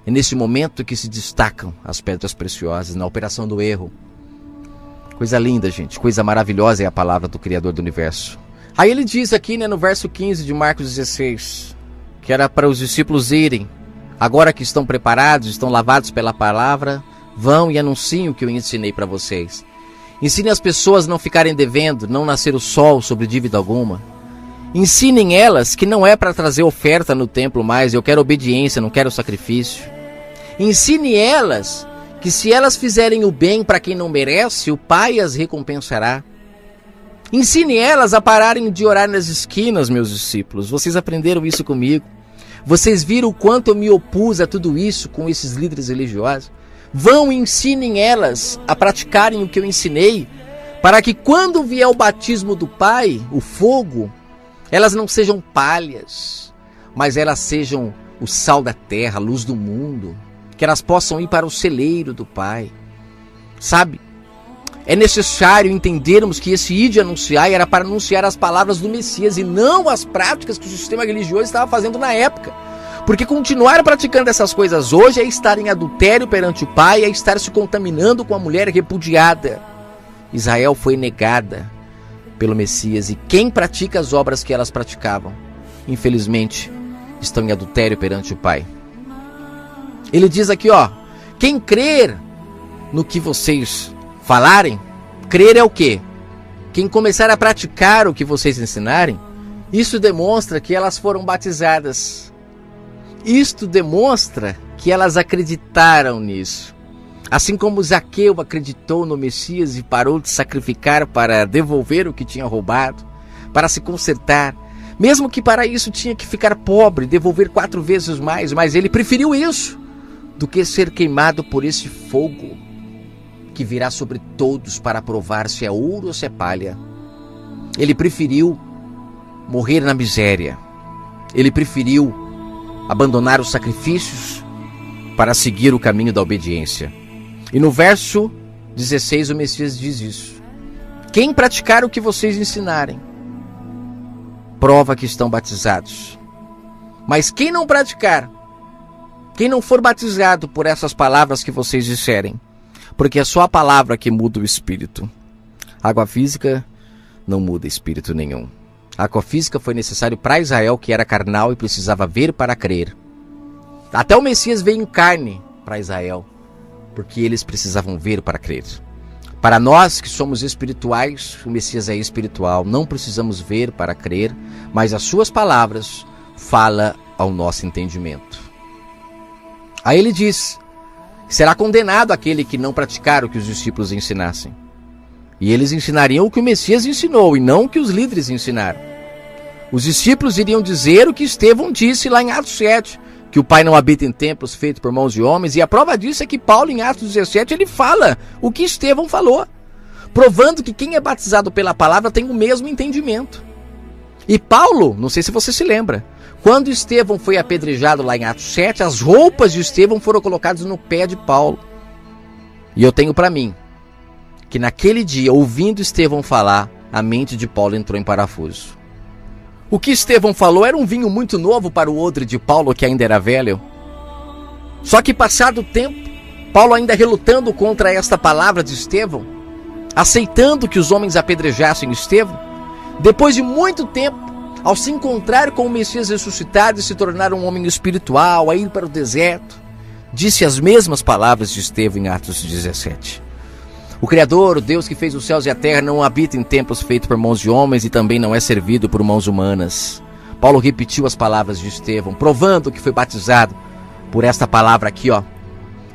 É nesse momento que se destacam as pedras preciosas, na operação do erro. Coisa linda, gente. Coisa maravilhosa é a palavra do Criador do Universo. Aí ele diz aqui, né, no verso 15 de Marcos 16, que era para os discípulos irem. Agora que estão preparados, estão lavados pela palavra, vão e anunciem o que eu ensinei para vocês. Ensinem as pessoas a não ficarem devendo, não nascer o sol sobre dívida alguma. Ensinem elas que não é para trazer oferta no templo mais, eu quero obediência, não quero sacrifício. Ensine elas que se elas fizerem o bem para quem não merece, o Pai as recompensará. Ensine elas a pararem de orar nas esquinas, meus discípulos. Vocês aprenderam isso comigo. Vocês viram o quanto eu me opus a tudo isso com esses líderes religiosos. Vão e ensinem elas a praticarem o que eu ensinei, para que quando vier o batismo do Pai, o fogo, elas não sejam palhas, mas elas sejam o sal da terra, a luz do mundo. Que elas possam ir para o celeiro do Pai. Sabe? É necessário entendermos que esse ir de anunciar era para anunciar as palavras do Messias e não as práticas que o sistema religioso estava fazendo na época. Porque continuar praticando essas coisas hoje é estar em adultério perante o Pai, é estar se contaminando com a mulher repudiada. Israel foi negada pelo Messias e quem pratica as obras que elas praticavam, infelizmente, estão em adultério perante o Pai. Ele diz aqui, ó, quem crer no que vocês falarem, crer é o quê? Quem começar a praticar o que vocês ensinarem, isso demonstra que elas foram batizadas. Isto demonstra que elas acreditaram nisso. Assim como Zaqueu acreditou no Messias e parou de sacrificar para devolver o que tinha roubado, para se consertar, mesmo que para isso tinha que ficar pobre, devolver 4 vezes mais, mas ele preferiu isso do que ser queimado por esse fogo que virá sobre todos para provar se é ouro ou se é palha. Ele preferiu morrer na miséria. Ele preferiu abandonar os sacrifícios para seguir o caminho da obediência. E no verso 16 o Messias diz isso. Quem praticar o que vocês ensinarem, prova que estão batizados. Mas quem não praticar, quem não for batizado por essas palavras que vocês disserem, porque é só a palavra que muda o espírito. Água física não muda espírito nenhum. A água física foi necessário para Israel, que era carnal e precisava ver para crer. Até o Messias veio em carne para Israel, porque eles precisavam ver para crer. Para nós que somos espirituais, o Messias é espiritual. Não precisamos ver para crer, mas as suas palavras falam ao nosso entendimento. Aí ele diz: será condenado aquele que não praticar o que os discípulos ensinassem. E eles ensinariam o que o Messias ensinou e não o que os líderes ensinaram. Os discípulos iriam dizer o que Estevão disse lá em Atos 7, que o Pai não habita em templos feitos por mãos de homens. E a prova disso é que Paulo, em Atos 17, ele fala o que Estevão falou, provando que quem é batizado pela palavra tem o mesmo entendimento. E Paulo, não sei se você se lembra, quando Estevão foi apedrejado lá em Atos 7, as roupas de Estevão foram colocadas no pé de Paulo. E eu tenho para mim que naquele dia, ouvindo Estevão falar, a mente de Paulo entrou em parafuso. O que Estevão falou era um vinho muito novo para o odre de Paulo, que ainda era velho. Só que passado o tempo, Paulo ainda relutando contra esta palavra de Estevão, aceitando que os homens apedrejassem Estevão, depois de muito tempo, ao se encontrar com o Messias ressuscitado e se tornar um homem espiritual, a ir para o deserto, disse as mesmas palavras de Estevão em Atos 17. O Criador, o Deus que fez os céus e a terra, não habita em templos feitos por mãos de homens e também não é servido por mãos humanas. Paulo repetiu as palavras de Estevão, provando que foi batizado por esta palavra aqui,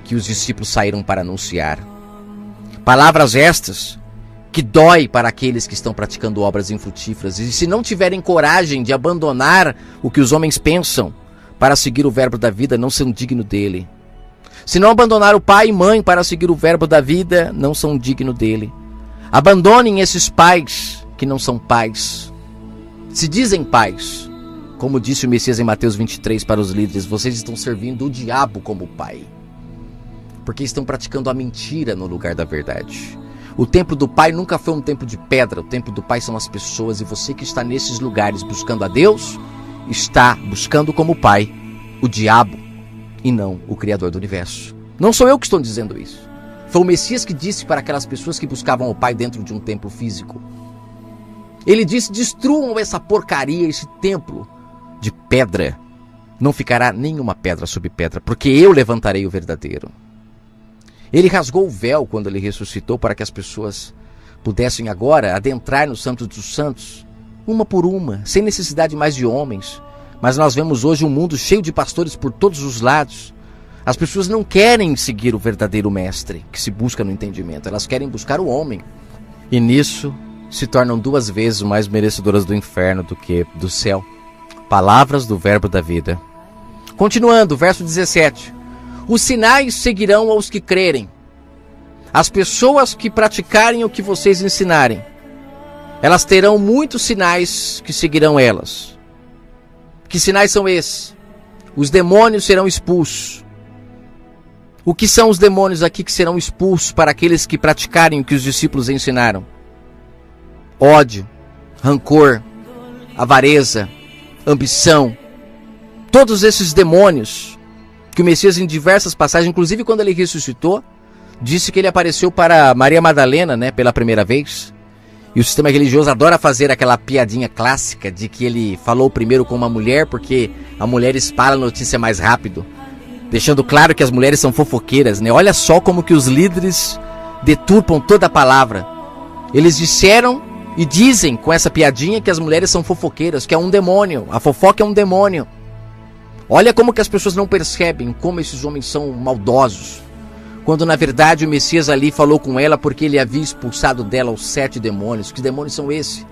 que os discípulos saíram para anunciar. Palavras estas que dói para aqueles que estão praticando obras infrutíferas e se não tiverem coragem de abandonar o que os homens pensam para seguir o verbo da vida, não são dignos dele. Se não abandonar o pai e mãe para seguir o verbo da vida, não são dignos dele. Abandonem esses pais que não são pais. Se dizem pais, como disse o Messias em Mateus 23 para os líderes, vocês estão servindo o diabo como pai, porque estão praticando a mentira no lugar da verdade. O templo do Pai nunca foi um templo de pedra. O templo do Pai são as pessoas, e você que está nesses lugares buscando a Deus, está buscando como pai o diabo e não o Criador do universo. Não sou eu que estou dizendo isso. Foi o Messias que disse para aquelas pessoas que buscavam o Pai dentro de um templo físico. Ele disse: destruam essa porcaria, esse templo de pedra. Não ficará nenhuma pedra sobre pedra, porque eu levantarei o verdadeiro. Ele rasgou o véu quando ele ressuscitou para que as pessoas pudessem agora adentrar no Santo dos Santos, uma por uma, sem necessidade mais de homens. Mas nós vemos hoje um mundo cheio de pastores por todos os lados. As pessoas não querem seguir o verdadeiro mestre que se busca no entendimento. Elas querem buscar o homem. E nisso se tornam 2 vezes mais merecedoras do inferno do que do céu. Palavras do verbo da vida. Continuando, verso 17. Os sinais seguirão aos que crerem. As pessoas que praticarem o que vocês ensinarem, elas terão muitos sinais que seguirão elas. Que sinais são esses? Os demônios serão expulsos. O que são os demônios aqui que serão expulsos para aqueles que praticarem o que os discípulos ensinaram? Ódio, rancor, avareza, ambição. Todos esses demônios que o Messias, em diversas passagens, inclusive quando ele ressuscitou, disse que ele apareceu para Maria Madalena, pela primeira vez. E o sistema religioso adora fazer aquela piadinha clássica de que ele falou primeiro com uma mulher porque a mulher espalha a notícia mais rápido. deixando claro que as mulheres são fofoqueiras, né? Olha só como que os líderes deturpam toda a palavra. Eles disseram e dizem com essa piadinha que as mulheres são fofoqueiras, que é um demônio, a fofoca é um demônio. Olha como que as pessoas não percebem como esses homens são maldosos, quando na verdade o Messias ali falou com ela porque ele havia expulsado dela os 7 demônios. Que demônios são esses?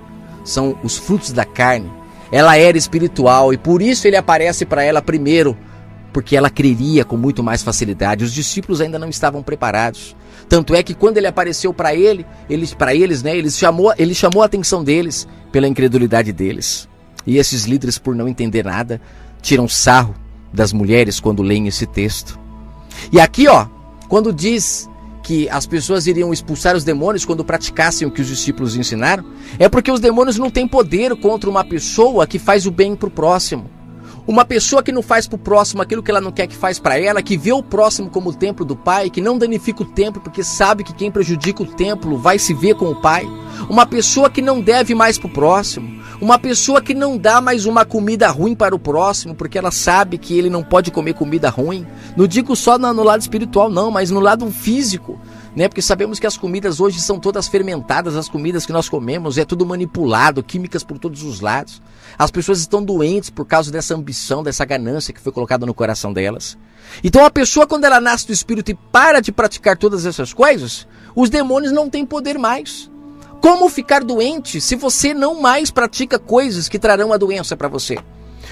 São os frutos da carne. Ela era espiritual e por isso ele aparece para ela primeiro, porque ela creria com muito mais facilidade. Os discípulos ainda não estavam preparados. Tanto é que quando ele apareceu para eles, né, ele chamou a atenção deles pela incredulidade deles. E esses líderes, por não entender nada, tiram sarro das mulheres quando leem esse texto. E aqui, ó, quando diz que as pessoas iriam expulsar os demônios quando praticassem o que os discípulos ensinaram, é porque os demônios não têm poder contra uma pessoa que faz o bem para o próximo. Uma pessoa que não faz para o próximo aquilo que ela não quer que faz para ela, que vê o próximo como o templo do Pai, que não danifica o templo porque sabe que quem prejudica o templo vai se ver com o Pai. Uma pessoa que não deve mais para o próximo. Uma pessoa que não dá mais uma comida ruim para o próximo porque ela sabe que ele não pode comer comida ruim. Não digo só no lado espiritual não, mas no lado físico. Né? Porque sabemos que as comidas hoje são todas fermentadas, as comidas que nós comemos, é tudo manipulado, químicas por todos os lados. As pessoas estão doentes por causa dessa ambição, dessa ganância que foi colocada no coração delas. Então a pessoa, quando ela nasce do Espírito e para de praticar todas essas coisas, os demônios não têm poder mais. Como ficar doente se você não mais pratica coisas que trarão a doença para você?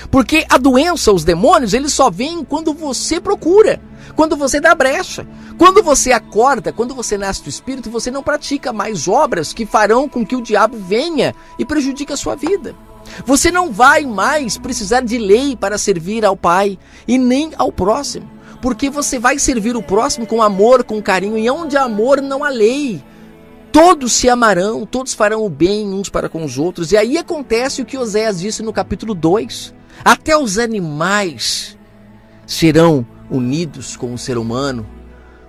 Porque a doença, os demônios, eles só vêm quando você procura, quando você dá brecha. Quando você acorda, quando você nasce do Espírito, você não pratica mais obras que farão com que o diabo venha e prejudique a sua vida. Você não vai mais precisar de lei para servir ao Pai e nem ao próximo. Porque você vai servir o próximo com amor, com carinho, e onde há amor não há lei. Todos se amarão, todos farão o bem uns para com os outros. E aí acontece o que Oséias disse no capítulo 2. Até os animais serão unidos com o ser humano.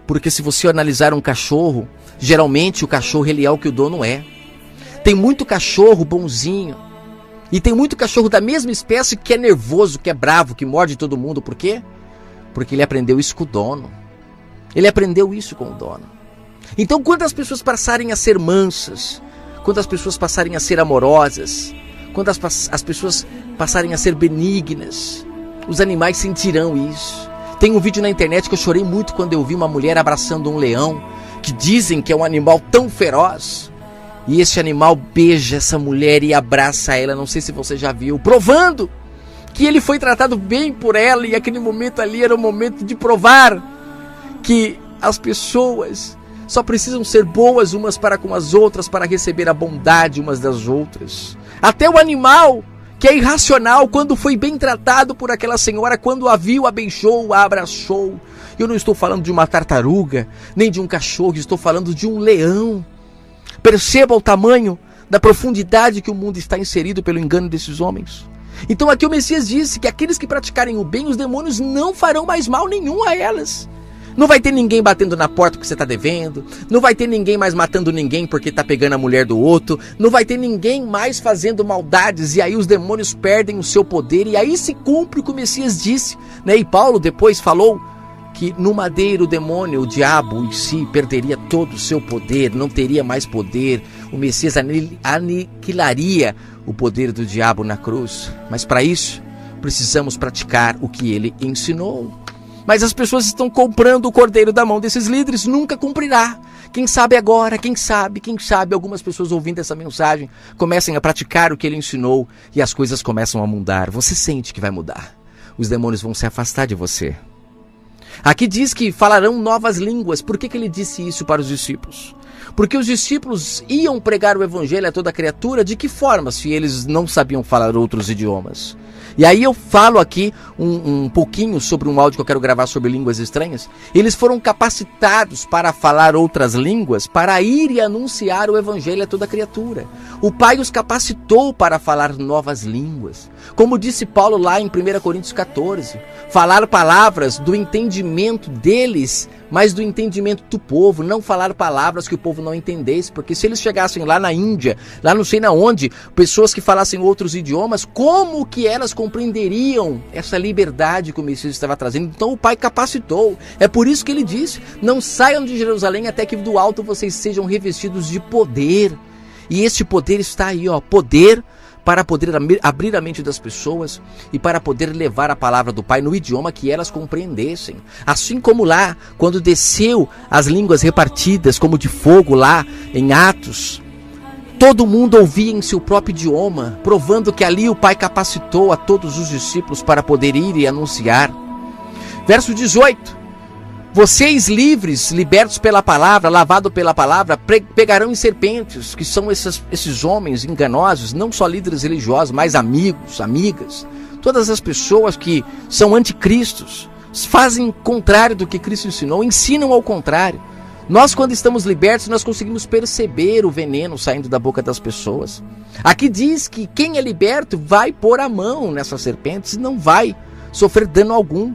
Porque se você analisar um cachorro, geralmente o cachorro ele é o que o dono é. Tem muito cachorro bonzinho. E tem muito cachorro da mesma espécie que é nervoso, que é bravo, que morde todo mundo. Por quê? Porque ele aprendeu isso com o dono. Ele aprendeu isso com o dono. Então, quando as pessoas passarem a ser mansas, quando as pessoas passarem a ser amorosas, quando as pessoas passarem a ser benignas, os animais sentirão isso. Tem um vídeo na internet que eu chorei muito quando eu vi uma mulher abraçando um leão, que dizem que é um animal tão feroz. E esse animal beija essa mulher e abraça ela, não sei se você já viu, provando que ele foi tratado bem por ela. E aquele momento ali era o momento de provar que as pessoas só precisam ser boas umas para com as outras para receber a bondade umas das outras. Até o animal, que é irracional, quando foi bem tratado por aquela senhora, quando a viu, a beijou, a abraçou. Eu não estou falando de uma tartaruga, nem de um cachorro, estou falando de um leão. Perceba o tamanho da profundidade que o mundo está inserido pelo engano desses homens. Então aqui o Messias disse que aqueles que praticarem o bem, os demônios não farão mais mal nenhum a elas. Não vai ter ninguém batendo na porta que você está devendo. Não vai ter ninguém mais matando ninguém porque está pegando a mulher do outro. Não vai ter ninguém mais fazendo maldades. E aí os demônios perdem o seu poder. E aí se cumpre o que o Messias disse, né? E Paulo depois falou que no madeiro o demônio, o diabo em si, perderia todo o seu poder. Não teria mais poder. O Messias aniquilaria o poder do diabo na cruz. Mas para isso precisamos praticar o que ele ensinou. Mas as pessoas estão comprando o cordeiro da mão desses líderes, nunca cumprirá. Quem sabe agora, quem sabe, algumas pessoas ouvindo essa mensagem comecem a praticar o que ele ensinou e as coisas começam a mudar. Você sente que vai mudar. Os demônios vão se afastar de você. Aqui diz que falarão novas línguas. Por que ele disse isso para os discípulos? Porque os discípulos iam pregar o evangelho a toda criatura. De que forma, se eles não sabiam falar outros idiomas? E aí eu falo aqui um pouquinho sobre um áudio que eu quero gravar sobre línguas estranhas. Eles foram capacitados para falar outras línguas, para ir e anunciar o evangelho a toda criatura. O Pai os capacitou para falar novas línguas. Como disse Paulo lá em 1 Coríntios 14, falar palavras do entendimento deles, mas do entendimento do povo, não falar palavras que o povo não entendesse, porque se eles chegassem lá na Índia, lá não sei na onde, pessoas que falassem outros idiomas, como que elas compreenderiam essa liberdade que o Messias estava trazendo. Então o Pai capacitou. É por isso que ele disse: não saiam de Jerusalém até que do alto vocês sejam revestidos de poder. E este poder está aí, poder para poder abrir a mente das pessoas e para poder levar a palavra do Pai no idioma que elas compreendessem. Assim como lá, quando desceu as línguas repartidas como de fogo lá em Atos, todo mundo ouvia em seu próprio idioma, provando que ali o Pai capacitou a todos os discípulos para poder ir e anunciar. Verso 18. Vocês livres, libertos pela palavra, lavados pela palavra, pegarão em serpentes, que são esses homens enganosos, não só líderes religiosos, mas amigos, amigas. Todas as pessoas que são anticristos, fazem o contrário do que Cristo ensinou, ensinam ao contrário. Nós, quando estamos libertos, nós conseguimos perceber o veneno saindo da boca das pessoas. Aqui diz que quem é liberto vai pôr a mão nessas serpentes e não vai sofrer dano algum.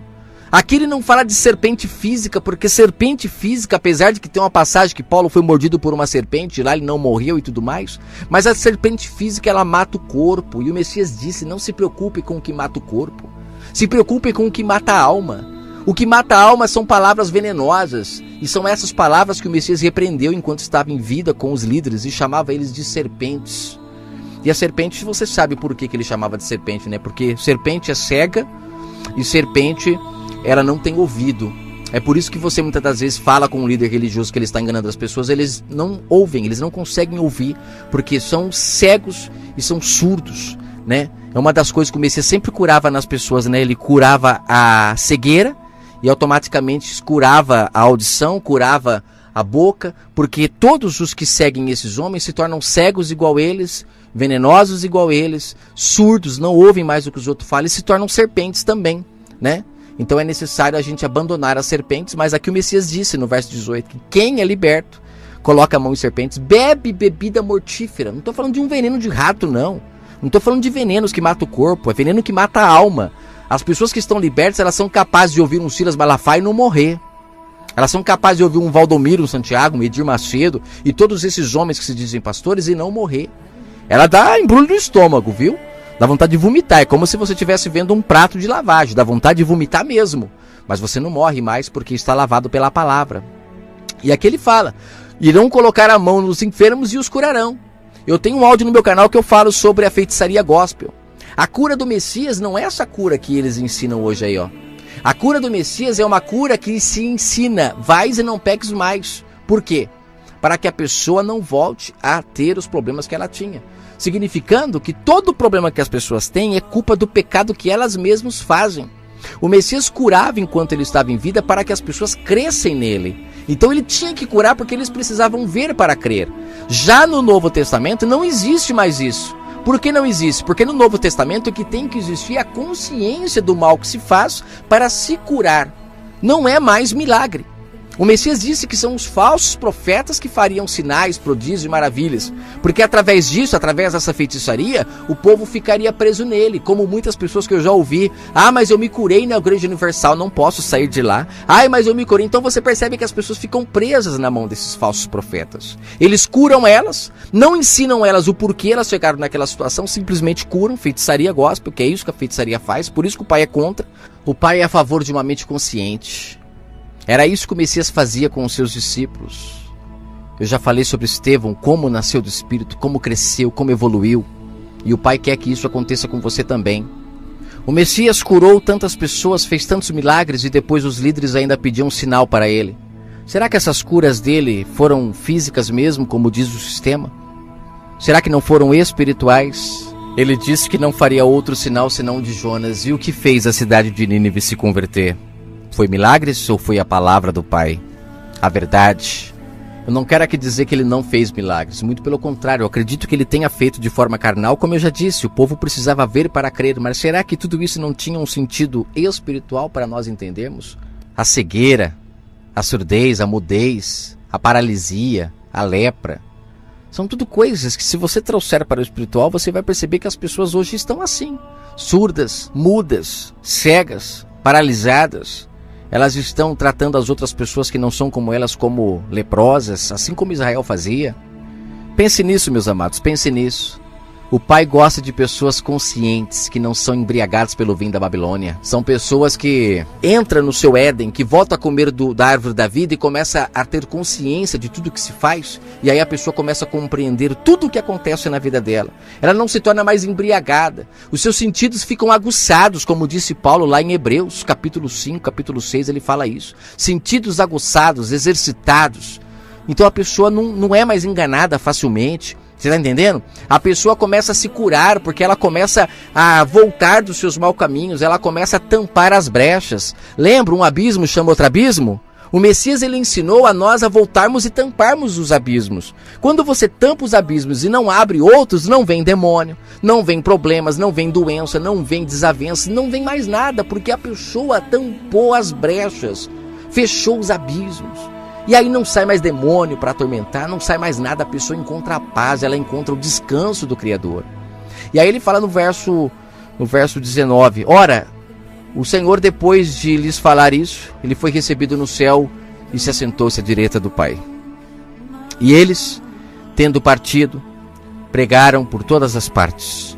Aqui ele não fala de serpente física, porque serpente física, apesar de que tem uma passagem que Paulo foi mordido por uma serpente, lá ele não morreu e tudo mais, mas a serpente física ela mata o corpo, e o Messias disse: não se preocupe com o que mata o corpo, se preocupe com o que mata a alma. O que mata a alma são palavras venenosas, e são essas palavras que o Messias repreendeu enquanto estava em vida com os líderes e chamava eles de serpentes. E a serpente, você sabe por que ele chamava de serpente, né? Porque serpente é cega e serpente ela não tem ouvido. É por isso que você muitas das vezes fala com um líder religioso que ele está enganando as pessoas, eles não ouvem, eles não conseguem ouvir, porque são cegos e são surdos, né? É uma das coisas que o Messias sempre curava nas pessoas, né? Ele curava a cegueira e automaticamente curava a audição, curava a boca, porque todos os que seguem esses homens se tornam cegos igual eles, venenosos igual eles, surdos, não ouvem mais o que os outros falam e se tornam serpentes também, né? Então é necessário a gente abandonar as serpentes, mas aqui o Messias disse no verso 18 que quem é liberto coloca a mão em serpentes, bebe bebida mortífera. Não estou falando de um veneno de rato, não. Não estou falando de venenos que matam o corpo, é veneno que mata a alma. As pessoas que estão libertas, elas são capazes de ouvir um Silas Malafaia e não morrer. Elas são capazes de ouvir um Valdomiro, um Santiago, um Edir Macedo e todos esses homens que se dizem pastores e não morrer. Ela dá embrulho no estômago, viu? Dá vontade de vomitar, é como se você estivesse vendo um prato de lavagem, dá vontade de vomitar mesmo, mas você não morre mais porque está lavado pela palavra. E aqui ele fala: irão colocar a mão nos enfermos e os curarão. Eu tenho um áudio no meu canal que eu falo sobre a feitiçaria gospel. A cura do Messias não é essa cura que eles ensinam hoje aí, ó. A cura do Messias é uma cura que se ensina: vais e não peques mais. Por quê? Para que a pessoa não volte a ter os problemas que ela tinha. Significando que todo o problema que as pessoas têm é culpa do pecado que elas mesmas fazem. O Messias curava enquanto ele estava em vida para que as pessoas crescem nele. Então ele tinha que curar porque eles precisavam ver para crer. Já no Novo Testamento não existe mais isso. Por que não existe? Porque no Novo Testamento o que tem que existir é a consciência do mal que se faz para se curar. Não é mais milagre. O Messias disse que são os falsos profetas que fariam sinais, prodígios e maravilhas, porque através disso, através dessa feitiçaria, o povo ficaria preso nele, como muitas pessoas que eu já ouvi: ah, mas eu me curei na Igreja Universal, não posso sair de lá. Ah, mas eu me curei. Então você percebe que as pessoas ficam presas na mão desses falsos profetas. Eles curam elas, não ensinam elas o porquê elas chegaram naquela situação, simplesmente curam. Feitiçaria gospel, que é isso que a feitiçaria faz, por isso que o Pai é contra. O Pai é a favor de uma mente consciente. Era isso que o Messias fazia com os seus discípulos. Eu já falei sobre Estevão, como nasceu do Espírito, como cresceu, como evoluiu. E o Pai quer que isso aconteça com você também. O Messias curou tantas pessoas, fez tantos milagres e depois os líderes ainda pediam um sinal para ele. Será que essas curas dele foram físicas mesmo, como diz o sistema? Será que não foram espirituais? Ele disse que não faria outro sinal senão o de Jonas. E o que fez a cidade de Nínive se converter? Foi milagres ou foi a palavra do Pai? A verdade. Eu não quero aqui dizer que ele não fez milagres. Muito pelo contrário, eu acredito que ele tenha feito de forma carnal. Como eu já disse, o povo precisava ver para crer. Mas será que tudo isso não tinha um sentido espiritual para nós entendermos? A cegueira, a surdez, a mudez, a paralisia, a lepra. São tudo coisas que, se você trouxer para o espiritual, você vai perceber que as pessoas hoje estão assim. Surdas, mudas, cegas, paralisadas. Elas estão tratando as outras pessoas que não são como elas como leprosas, assim como Israel fazia. Pense nisso, meus amados, pense nisso. O Pai gosta de pessoas conscientes, que não são embriagadas pelo vinho da Babilônia. São pessoas que entram no seu Éden, que voltam a comer da árvore da vida e começa a ter consciência de tudo que se faz. E aí a pessoa começa a compreender tudo o que acontece na vida dela. Ela não se torna mais embriagada. Os seus sentidos ficam aguçados, como disse Paulo lá em Hebreus, capítulo 5, capítulo 6, ele fala isso. Sentidos aguçados, exercitados. Então a pessoa não é mais enganada facilmente. Você está entendendo? A pessoa começa a se curar porque ela começa a voltar dos seus maus caminhos, ela começa a tampar as brechas. Lembra, um abismo chama outro abismo? O Messias, ele ensinou a nós a voltarmos e tamparmos os abismos. Quando você tampa os abismos e não abre outros, não vem demônio, não vem problemas, não vem doença, não vem desavença, não vem mais nada, porque a pessoa tampou as brechas, fechou os abismos. E aí não sai mais demônio para atormentar, não sai mais nada, a pessoa encontra a paz, ela encontra o descanso do Criador. E aí ele fala no verso 19, ora, o Senhor, depois de lhes falar isso, ele foi recebido no céu e se assentou-se à direita do Pai. E eles, tendo partido, pregaram por todas as partes,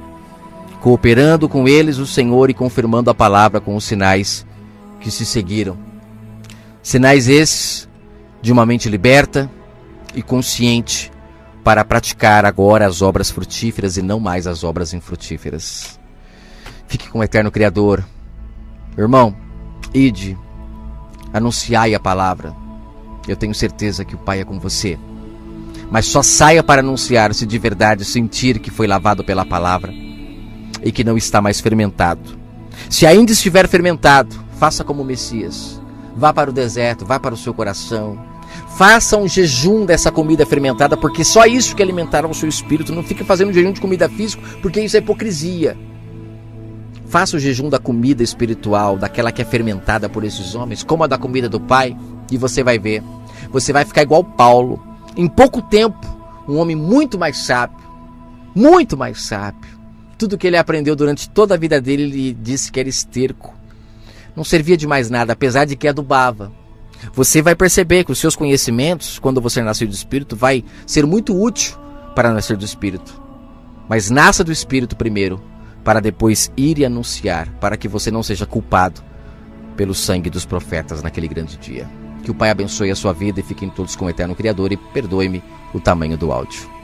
cooperando com eles o Senhor e confirmando a palavra com os sinais que se seguiram. Sinais esses de uma mente liberta e consciente para praticar agora as obras frutíferas e não mais as obras infrutíferas. Fique com o eterno Criador. Irmão, ide, anunciai a palavra. Eu tenho certeza que o Pai é com você. Mas só saia para anunciar se de verdade sentir que foi lavado pela palavra e que não está mais fermentado. Se ainda estiver fermentado, faça como o Messias. Vá para o deserto, vá para o seu coração. Faça um jejum dessa comida fermentada, porque só isso que alimentará o seu espírito. Não fique fazendo jejum de comida física, porque isso é hipocrisia. Faça o jejum da comida espiritual, daquela que é fermentada por esses homens, como a da comida do Pai, e você vai ver. Você vai ficar igual Paulo. Em pouco tempo, um homem muito mais sábio. Muito mais sábio. Tudo que ele aprendeu durante toda a vida dele, ele disse que era esterco. Não servia de mais nada, apesar de que adubava. Você vai perceber que os seus conhecimentos, quando você nascer do Espírito, vai ser muito útil para nascer do Espírito. Mas nasça do Espírito primeiro, para depois ir e anunciar, para que você não seja culpado pelo sangue dos profetas naquele grande dia. Que o Pai abençoe a sua vida e fiquem todos com o eterno Criador e perdoe-me o tamanho do áudio.